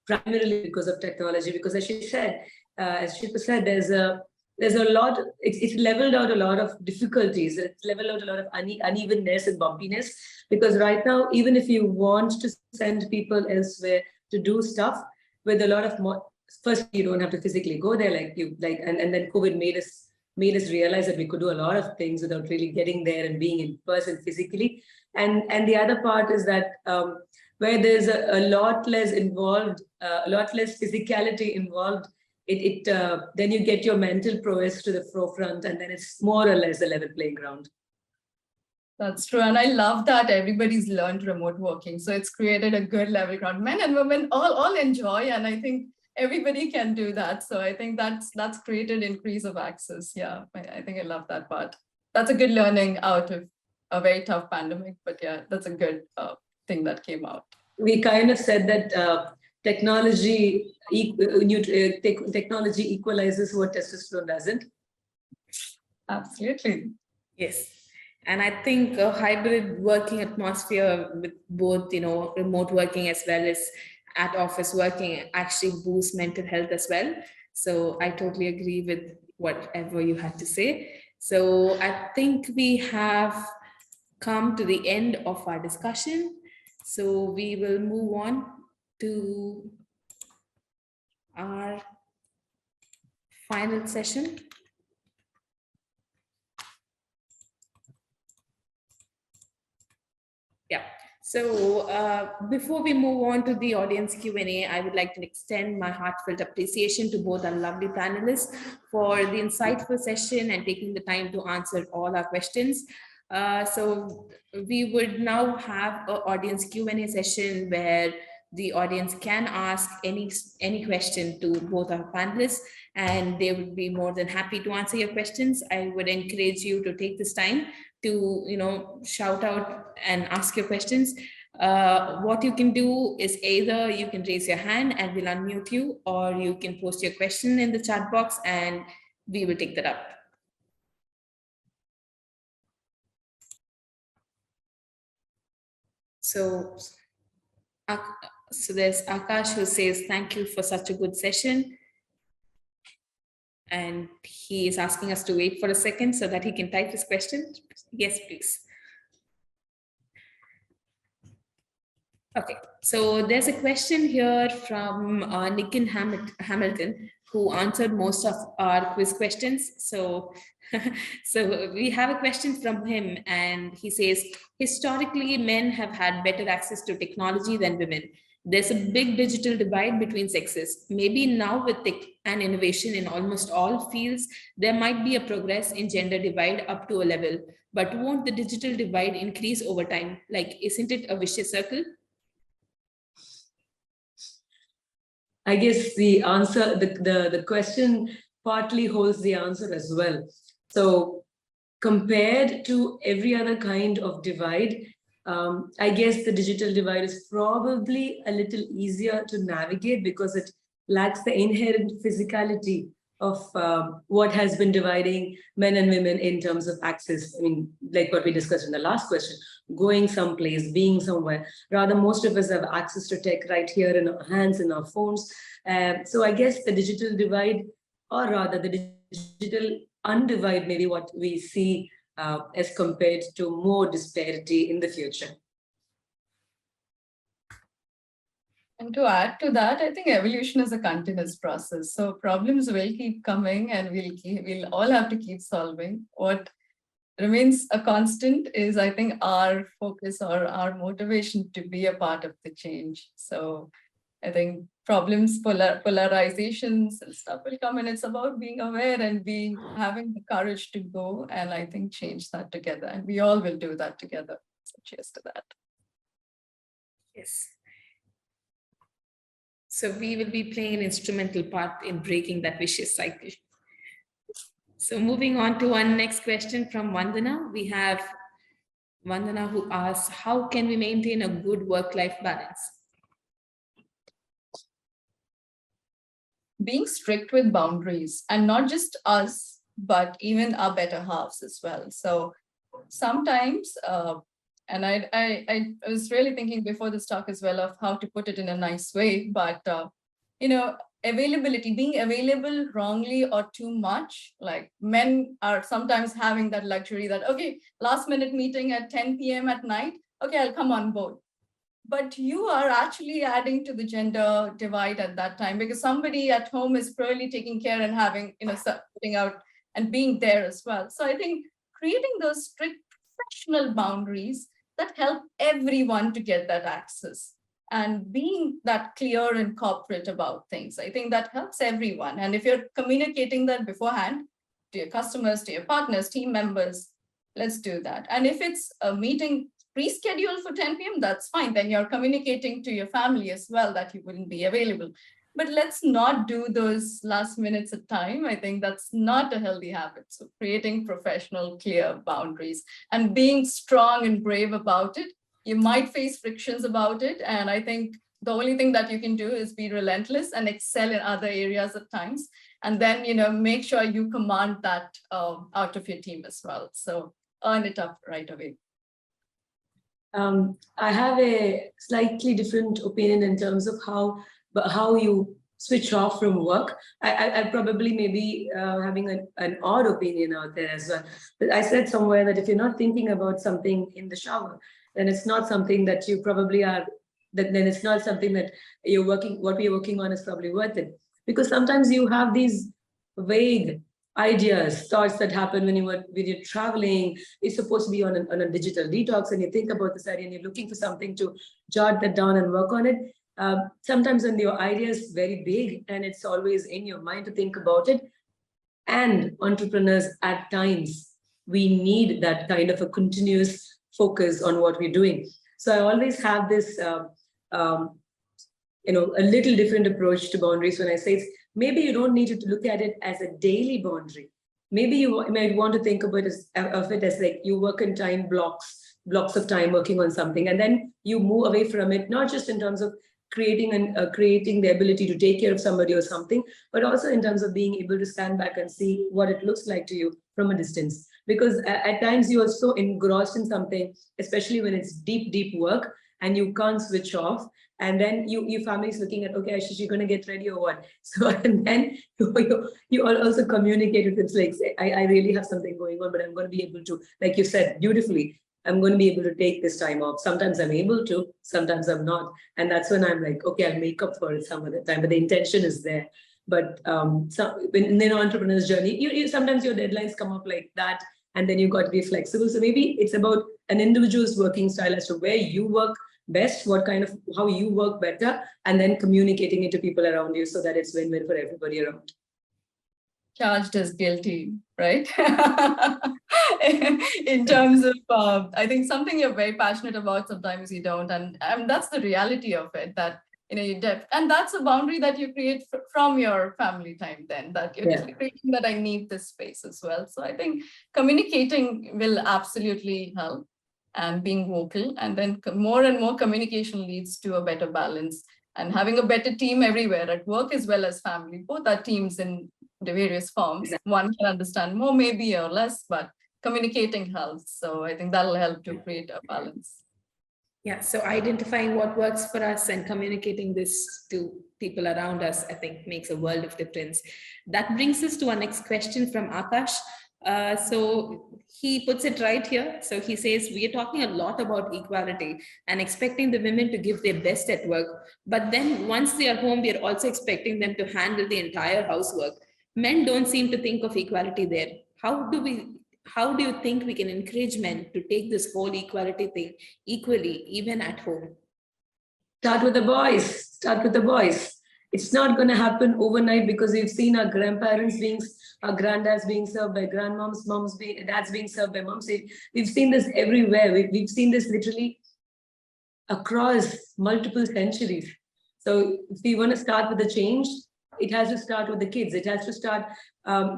primarily because of technology. Because as Shilpa said, there's a lot, it's leveled out a lot of difficulties. It's leveled out a lot of unevenness and bumpiness. Because right now, even if you want to send people elsewhere to do stuff, with a lot of first, you don't have to physically go there and then COVID made us realize that we could do a lot of things without really getting there and being in person physically. And the other part is that where there's a lot less involved, a lot less physicality involved, then you get your mental prowess to the forefront, and then it's more or less a level playing ground. That's true. And I love that everybody's learned remote working. So it's created a good level ground. Men and women all enjoy. And I think everybody can do that. So I think that's created increase of access. Yeah, I think I love that part. That's a good learning out of a very tough pandemic. But yeah, that's a good thing that came out. We kind of said that technology equalizes what testosterone doesn't. Absolutely. Yes. And I think a hybrid working atmosphere with both, remote working as well as at office working actually boosts mental health as well. So I totally agree with whatever you had to say. So I think we have come to the end of our discussion. So we will move on to our final session. Yeah. Before we move on to the audience Q&A, I would like to extend my heartfelt appreciation to both our lovely panelists for the insightful session and taking the time to answer all our questions. We would now have an audience Q&A session where the audience can ask any question to both our panelists, and they would be more than happy to answer your questions. I would encourage you to take this time to shout out and ask your questions. What you can do is either you can raise your hand and we'll unmute you, or you can post your question in the chat box and we will take that up. So there's Akash who says, thank you for such a good session. And he is asking us to wait for a second so that he can type his question. Yes, please. Okay, so there's a question here from Nikin Hamilton, who answered most of our quiz questions. So we have a question from him, and he says, historically, men have had better access to technology than women. There's a big digital divide between sexes. Maybe now with tech and innovation in almost all fields, there might be a progress in gender divide up to a level, but won't the digital divide increase over time? Like, isn't it a vicious circle? I guess the answer, the question partly holds the answer as well. So compared to every other kind of divide, I guess the digital divide is probably a little easier to navigate because it lacks the inherent physicality of what has been dividing men and women in terms of access. I mean, like what we discussed in the last question, going someplace, being somewhere. Rather, most of us have access to tech right here in our hands, in our phones. So I guess the digital divide, or rather the digital undivide, maybe what we see as compared to more disparity in the future. And to add to that, I think evolution is a continuous process. So problems will keep coming and we'll all have to keep solving. What remains a constant is, I think, our focus or our motivation to be a part of the change. So I think problems, polarizations and stuff will come, and it's about being aware and having the courage to go and I think change that together. And we all will do that together. So cheers to that. Yes. So we will be playing an instrumental part in breaking that vicious cycle. So moving on to our next question from Vandana. We have Vandana who asks, how can we maintain a good work-life balance? Being strict with boundaries, and not just us, but even our better halves as well. So sometimes, and I was really thinking before this talk as well of how to put it in a nice way, but availability, being available wrongly or too much, like men are sometimes having that luxury that, okay, last minute meeting at 10 p.m. at night, okay, I'll come on board. But you are actually adding to the gender divide at that time, because somebody at home is probably taking care and having, putting out and being there as well. So I think creating those strict professional boundaries that help everyone to get that access, and being that clear and corporate about things, I think that helps everyone. And if you're communicating that beforehand to your customers, to your partners, team members, let's do that. And if it's a meeting pre-scheduled for 10 p.m., that's fine. Then you're communicating to your family as well that you wouldn't be available. But let's not do those last minutes of time. I think that's not a healthy habit. So creating professional, clear boundaries and being strong and brave about it. You might face frictions about it. And I think the only thing that you can do is be relentless and excel in other areas at times. And then, make sure you command that out of your team as well. So earn it up right away. I have a slightly different opinion in terms of how you switch off from work. I probably may be having an odd opinion out there as well. But I said somewhere that if you're not thinking about something in the shower, then it's not something that you probably are, then it's not something that what we're working on is probably worth it. Because sometimes you have these vague ideas, thoughts that happen when you're traveling. You're supposed to be on a digital detox, and you think about this idea, and you're looking for something to jot that down and work on it. Sometimes when your idea is very big and it's always in your mind to think about it, and entrepreneurs at times, we need that kind of a continuous focus on what we're doing. So I always have this um, a little different approach to boundaries when I say it's, maybe you don't need to look at it as a daily boundary. Maybe you might want to think about it as like you work in time blocks of time working on something, and then you move away from it, not just in terms of creating the ability to take care of somebody or something, but also in terms of being able to stand back and see what it looks like to you from a distance. Because at times you are so engrossed in something, especially when it's deep work, and you can't switch off. And then your family is looking at, okay, Ashish, you're going to get ready or what? So, and then you all also communicate with it, like, say, I really have something going on, but I'm going to be able to, like you said beautifully, I'm going to be able to take this time off. Sometimes I'm able to, sometimes I'm not. And that's when I'm like, okay, I'll make up for it some other time, but the intention is there. But in an entrepreneur's journey, you sometimes your deadlines come up like that, and then you've got to be flexible. So maybe it's about an individual's working style as to where you work best, how you work better, and then communicating it to people around you so that it's win-win for everybody around. Charged as guilty, right? In terms of, I think something you're very passionate about, sometimes you don't, and that's the reality of it. That and that's a boundary that you create from your family time. Then that you're just creating that I need this space as well. So I think communicating will absolutely help, and being vocal, and then more and more communication leads to a better balance, and having a better team everywhere at work as well as family. Both are teams in the various forms. One can understand more maybe or less, but communicating helps. So I think that'll help to create a balance. Yeah, so identifying what works for us and communicating this to people around us, I think makes a world of difference. That brings us to our next question from Akash. So he puts it right here. So he says, we are talking a lot about equality and expecting the women to give their best at work. But then once they are home, we are also expecting them to handle the entire housework. Men don't seem to think of equality there. How do you think we can encourage men to take this whole equality thing equally, even at home? Start with the boys. It's not going to happen overnight, because we've seen our our granddads being served by grandmoms, dads being served by moms. We've seen this everywhere. We've seen this literally across multiple centuries. So if we want to start with the change, it has to start with the kids. It has to start.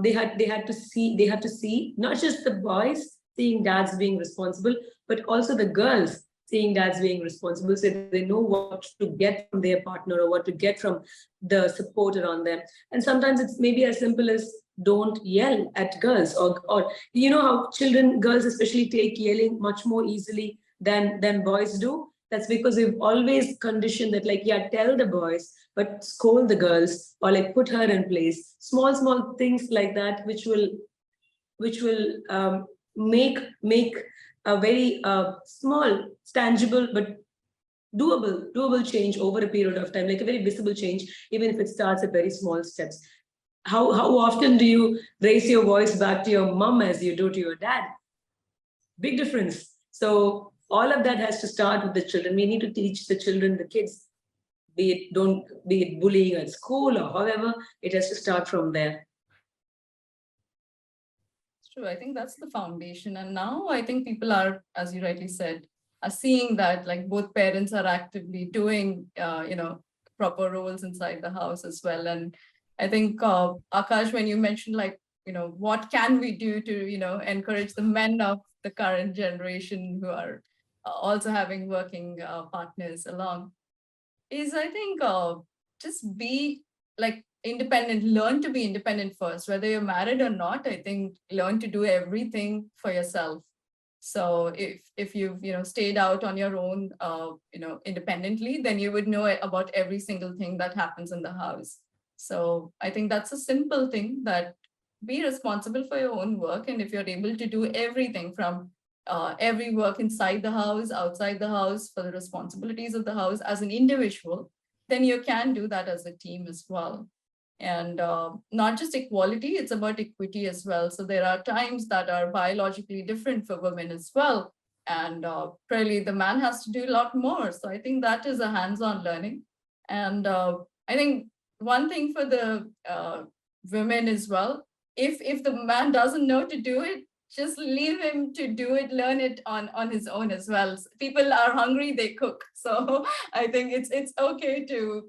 They have to see not just the boys seeing dads being responsible, but also the girls seeing dads being responsible, so they know what to get from their partner or what to get from the support around them. And sometimes it's maybe as simple as don't yell at girls, or you know how girls especially take yelling much more easily than boys do. That's because we've always conditioned that, like, yeah, tell the boys, but scold the girls, or like put her in place. Small things like that, which will make a very small, tangible, but doable change over a period of time, like a very visible change, even if it starts at very small steps. How often do you raise your voice back to your mom as you do to your dad? Big difference. So all of that has to start with the children. We need to teach the children, the kids, be it bullying at school or however, it has to start from there. True. I think that's the foundation. And now I think people are, as you rightly said, are seeing that, like, both parents are actively doing, proper roles inside the house as well. And I think, Akash, when you mentioned, like, what can we do to, encourage the men of the current generation who are also having working partners along, is, I think, just be like independent, learn to be independent first, whether you're married or not. I think learn to do everything for yourself. So if you've stayed out on your own independently, then you would know about every single thing that happens in the house. So I think that's a simple thing, that be responsible for your own work. And if you're able to do everything from every work inside the house, outside the house, for the responsibilities of the house as an individual, then you can do that as a team as well. And not just equality, it's about equity as well. So there are times that are biologically different for women as well. And really the man has to do a lot more. So I think that is a hands-on learning. And I think one thing for the women as well, if the man doesn't know to do it, just leave him to do it, learn it on his own as well. People are hungry, they cook. So I think it's okay to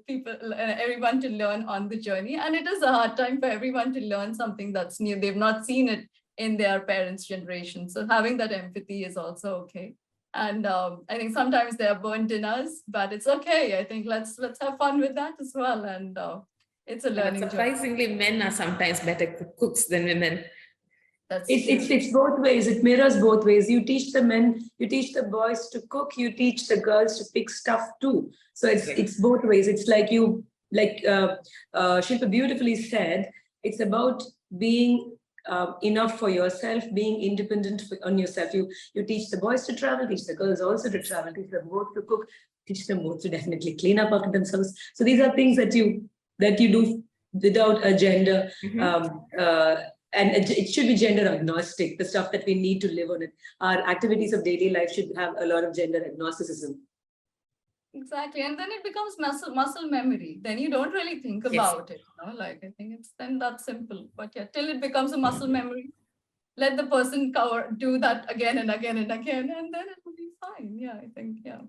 everyone to learn on the journey. And it is a hard time for everyone to learn something that's new. They've not seen it in their parents' generation. So having that empathy is also okay. And I think sometimes they are burnt in us, but it's okay. I think let's have fun with that as well. And it's a learning journey. Surprisingly, men are sometimes better cooks than women. It's both ways. It mirrors both ways. You teach the men, you teach the boys to cook, you teach the girls to pick stuff too. So it's both ways. It's like Shilpa beautifully said, it's about being enough for yourself, being independent on yourself. You teach the boys to travel, teach the girls also to travel, teach them both to cook, teach them both to definitely clean up after themselves. So these are things that you do without a gender. And it should be gender agnostic, the stuff that we need to live on it. Our activities of daily life should have a lot of gender agnosticism. Exactly. And then it becomes muscle memory. Then you don't really think about it. Like, I think it's then that simple. But yeah, till it becomes a muscle memory, let the person do that again and again and again, and then it will be fine. Yeah, I think, yeah.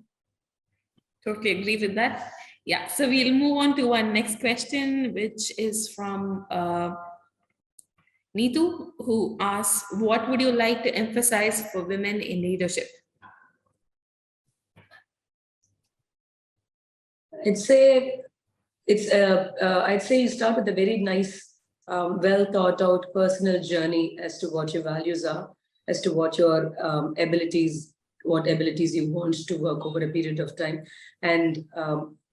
Totally agree with that. Yeah, so we'll move on to our next question, which is from Neetu, who asks, what would you like to emphasize for women in leadership? I'd say you start with a very nice, well thought out personal journey as to what your values are, as to what your abilities you want to work over a period of time. And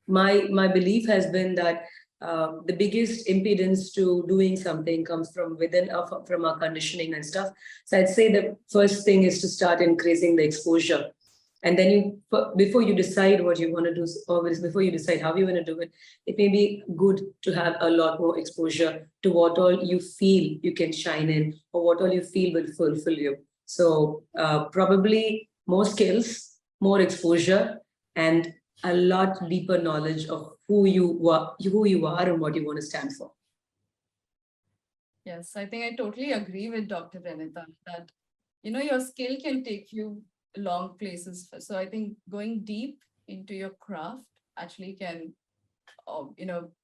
my belief has been that the biggest impedance to doing something comes from within, from our conditioning and stuff. So I'd say the first thing is to start increasing the exposure. And then before you decide what you want to do, or before you decide how you want to do it, it may be good to have a lot more exposure to what all you feel you can shine in, or what all you feel will fulfill you. So probably more skills, more exposure, and a lot deeper knowledge of who you are and what you want to stand for. Yes, I think I totally agree with Dr. Renita that, your skill can take you long places. So I think going deep into your craft actually can,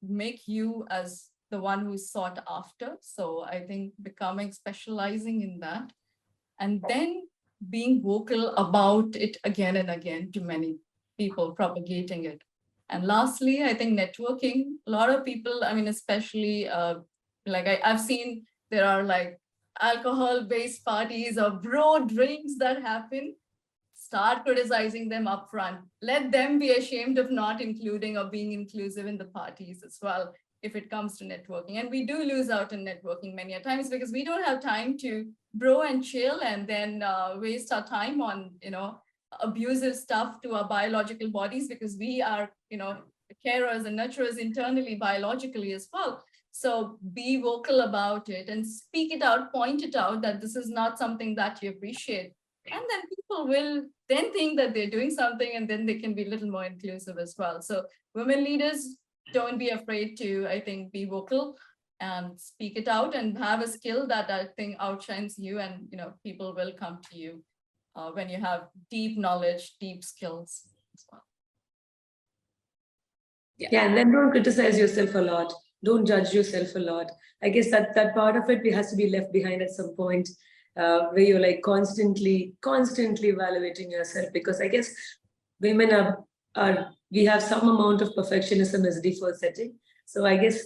make you as the one who's sought after. So I think specializing in that, and then being vocal about it again and again to many people, propagating it. And lastly, I think networking. A lot of people, especially I've seen there are like alcohol-based parties or bro drinks that happen. Start criticizing them upfront. Let them be ashamed of not including or being inclusive in the parties as well, if it comes to networking. And we do lose out in networking many a times because we don't have time to bro and chill and then waste our time on, abusive stuff to our biological bodies, because we are, carers and nurturers internally, biologically as well. So be vocal about it and speak it out, point it out that this is not something that you appreciate. And then people will then think that they're doing something, and then they can be a little more inclusive as well. So women leaders, don't be afraid to, I think, be vocal and speak it out and have a skill that I think outshines you, and, people will come to you when you have deep knowledge, deep skills as well. Yeah, and then don't criticize yourself a lot. Don't judge yourself a lot. I guess that part of it has to be left behind at some point. Where you're like constantly evaluating yourself, because I guess women we have some amount of perfectionism as a default setting. So I guess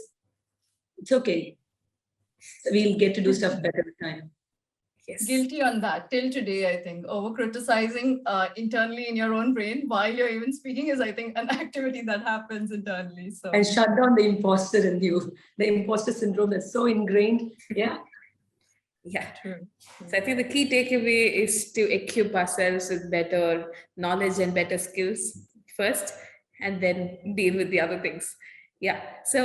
it's okay. We'll get to do stuff better with time. Yes. Guilty on that till today. I think over criticizing internally in your own brain while you're even speaking is, I think, an activity that happens internally. So and shut down the imposter in you, the imposter syndrome that's so ingrained. Yeah. Yeah, true. So I think the key takeaway is to equip ourselves with better knowledge and better skills first, and then deal with the other things. Yeah, so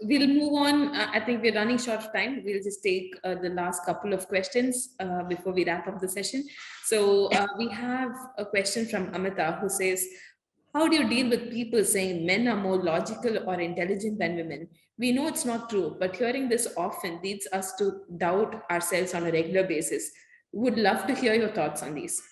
we'll move on. I think we're running short of time. We'll just take the last couple of questions before we wrap up the session. So we have a question from Amita who says, how do you deal with people saying men are more logical or intelligent than women? We know it's not true, but hearing this often leads us to doubt ourselves on a regular basis. Would love to hear your thoughts on these.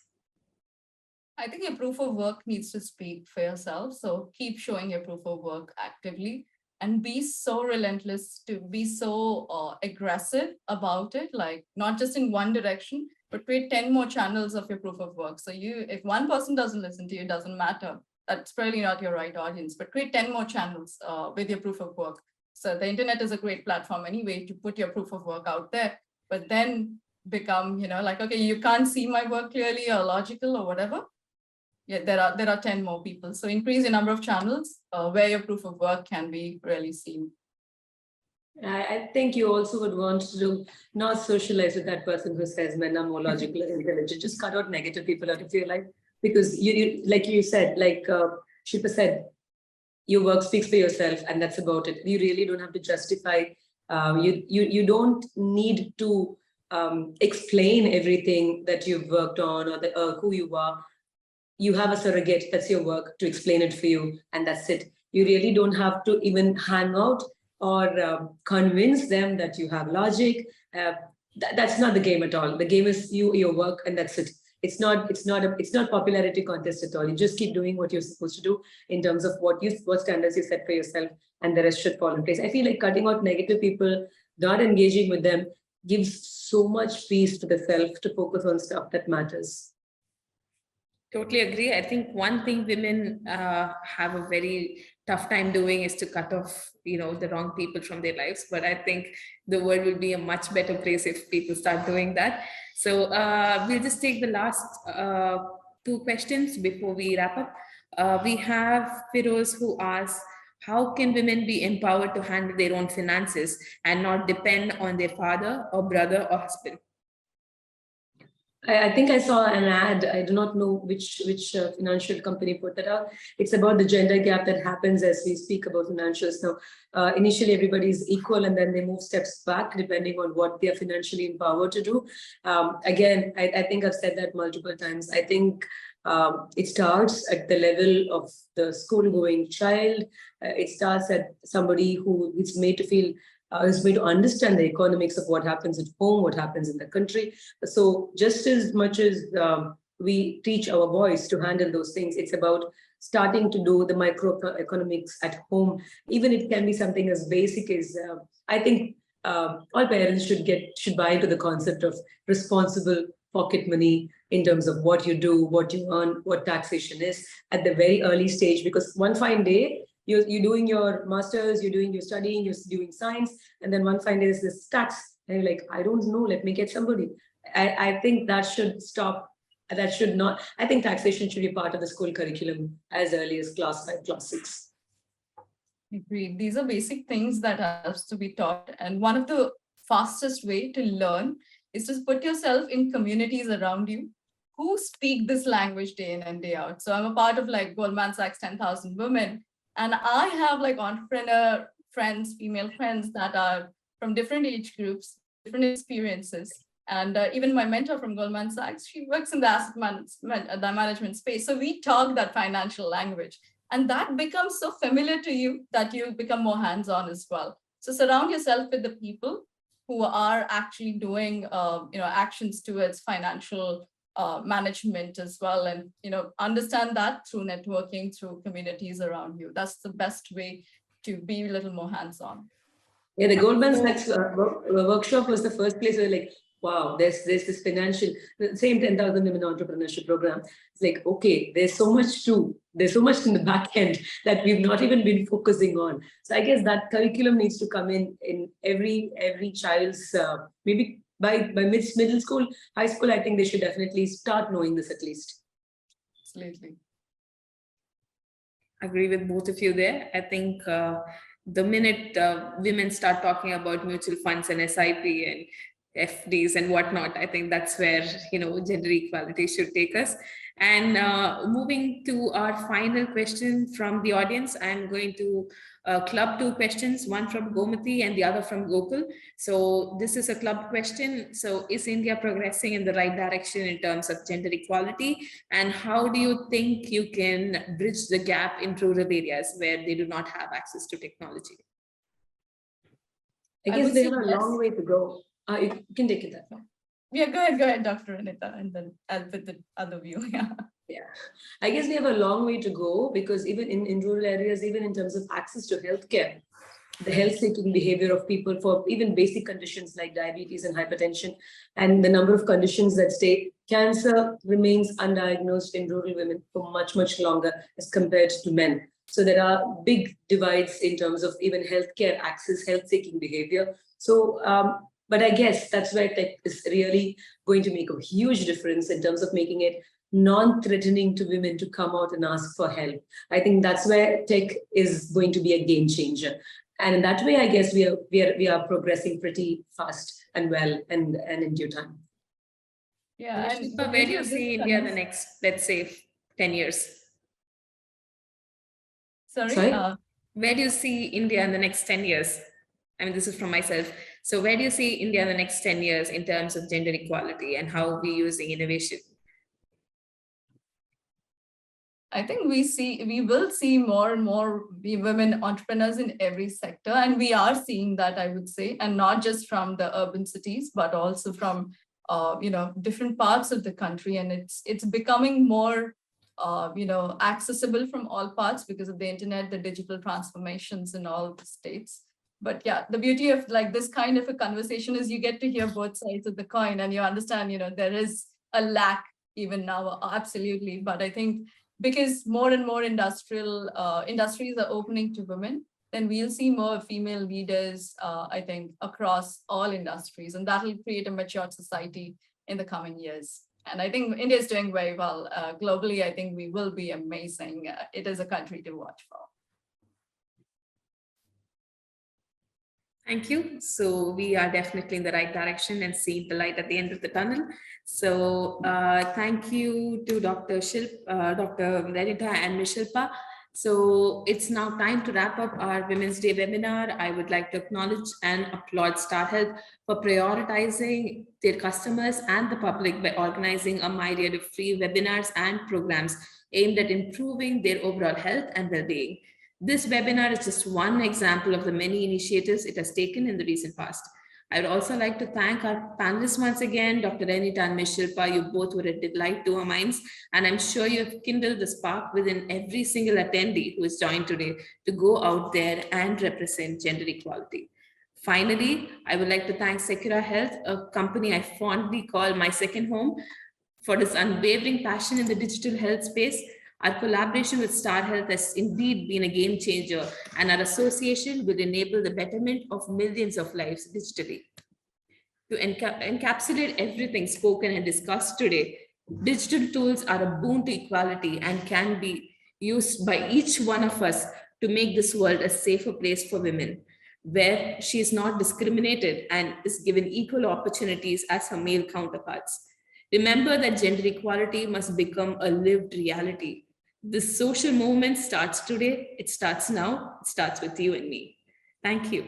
I think your proof of work needs to speak for yourself. So keep showing your proof of work actively and be so relentless, to be so aggressive about it, like not just in one direction, but create 10 more channels of your proof of work. So if one person doesn't listen to you, it doesn't matter. That's probably not your right audience, but create 10 more channels with your proof of work. So the internet is a great platform anyway to put your proof of work out there, but then become, like, okay, you can't see my work clearly or logical or whatever. Yeah, there are 10 more people. So increase the number of channels where your proof of work can be really seen. I think you also would want to not socialize with that person who says men are more logical and intelligent. Just cut out negative people out of your life, because you like you said, like Shilpa said, your work speaks for yourself, and that's about it. You really don't have to justify. You don't need to explain everything that you've worked on or who you are. You have a surrogate, that's your work, to explain it for you, and that's it. You really don't have to even hang out or convince them that you have logic. That's not the game at all. The game is your work, and that's it. It's not popularity contest at all. You just keep doing what you're supposed to do in terms of what standards you set for yourself, and the rest should fall in place. I feel like cutting out negative people, not engaging with them, gives so much peace to the self to focus on stuff that matters. Totally agree. I think one thing women have a very tough time doing is to cut off, the wrong people from their lives. But I think the world will be a much better place if people start doing that. So we'll just take the last two questions before we wrap up. We have Firoz who asks, how can women be empowered to handle their own finances and not depend on their father or brother or husband? I think I saw an ad. I do not know which financial company put that out. It's about the gender gap that happens as we speak about financials. Now, initially everybody is equal, and then they move steps back depending on what they are financially empowered to do. Again, I think I've said that multiple times. I think it starts at the level of the school-going child. It starts at somebody who is made to feel is made to understand the economics of what happens at home, what happens in the country. So just as much as we teach our boys to handle those things, it's about starting to do the microeconomics at home. Even it can be something as basic as, I think all parents should buy into the concept of responsible pocket money in terms of what you do, what you earn, what taxation is at the very early stage, because one fine day, you're doing your master's, you're studying, you're doing science, and then one fine day is this tax, and you're like, I don't know, let me get somebody. I think that should stop. That should not. I think taxation should be part of the school curriculum as early as class 5, class 6. Agreed. These are basic things that has to be taught, and one of the fastest way to learn is to put yourself in communities around you who speak this language day in and day out. So I'm a part of like Goldman Sachs 10,000 Women. And I have like entrepreneur friends, female friends that are from different age groups, different experiences. And even my mentor from Goldman Sachs, she works in the asset management space. So we talk that financial language. And that becomes so familiar to you that you become more hands-on as well. So surround yourself with the people who are actually doing actions towards financial management as well, and understand that through networking, through communities around you. That's the best way to be a little more hands-on. Yeah, the Goldman Sachs workshop was the first place where like, wow, there's this financial, the same 10,000 Women Entrepreneurship Program. It's like, okay, there's so much in the back end that we've not even been focusing on. So I guess that curriculum needs to come in every child's, maybe by middle school, high school, I think they should definitely start knowing this at least. Absolutely. I agree with both of you there. I think the minute women start talking about mutual funds and SIP and FDs and whatnot, I think that's where, gender equality should take us. And moving to our final question from the audience, I'm going to club two questions, one from Gomati and the other from Gokul. So this is a club question. So is India progressing in the right direction in terms of gender equality? And how do you think you can bridge the gap in rural areas where they do not have access to technology? I guess they have a long way to go. You can take it that way. Yeah, go ahead, Dr. Renita, and then I'll put the other view. Yeah, I guess we have a long way to go because even in rural areas, even in terms of access to healthcare, the health-seeking behavior of people for even basic conditions like diabetes and hypertension, and the number of conditions that stay, cancer remains undiagnosed in rural women for much, much longer as compared to men. So there are big divides in terms of even healthcare access, health-seeking behavior. So, but I guess that's where tech is really going to make a huge difference in terms of making it non-threatening to women to come out and ask for help. I think that's where tech is going to be a game changer. And in that way, I guess we are progressing pretty fast and well and in due time. Yeah. And where do you see India the next, let's say, 10 years? Sorry? Where do you see India in the next 10 years? I mean, this is from myself. So where do you see India in the next 10 years in terms of gender equality and how we're using innovation? I think we will see more and more women entrepreneurs in every sector. And we are seeing that, I would say, and not just from the urban cities, but also from, different parts of the country. And it's becoming more, accessible from all parts because of the internet, the digital transformations in all the states. But yeah, the beauty of like this kind of a conversation is you get to hear both sides of the coin and you understand, there is a lack even now, absolutely. But I think because more and more industries are opening to women, then we'll see more female leaders, I think, across all industries. And that will create a mature society in the coming years. And I think India is doing very well. Globally, I think we will be amazing. It is a country to watch for. Thank you. So we are definitely in the right direction and see the light at the end of the tunnel. So thank you to Dr. Renita and Ms. Shilpa. So it's now time to wrap up our Women's Day webinar. I would like to acknowledge and applaud Star Health for prioritizing their customers and the public by organizing a myriad of free webinars and programs aimed at improving their overall health and well-being. This webinar is just one example of the many initiatives it has taken in the recent past. I would also like to thank our panelists once again, Dr. Renita and Ms. Shilpa. You both were a delight to our minds, and I'm sure you have kindled the spark within every single attendee who has joined today to go out there and represent gender equality. Finally, I would like to thank Secura Health, a company I fondly call my second home, for its unwavering passion in the digital health space. Our collaboration with Star Health has indeed been a game changer, and our association will enable the betterment of millions of lives digitally. To encapsulate everything spoken and discussed today, digital tools are a boon to equality and can be used by each one of us to make this world a safer place for women, where she is not discriminated and is given equal opportunities as her male counterparts. Remember that gender equality must become a lived reality. This social movement starts today. It starts now. It starts with you and me. Thank you.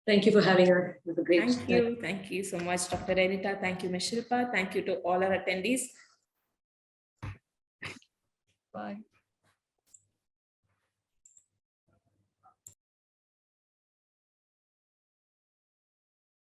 Thank you for having us. It was a great Thank you. Thank you so much, Dr. Renita. Thank you, Ms. Shilpa. Thank you to all our attendees. Bye.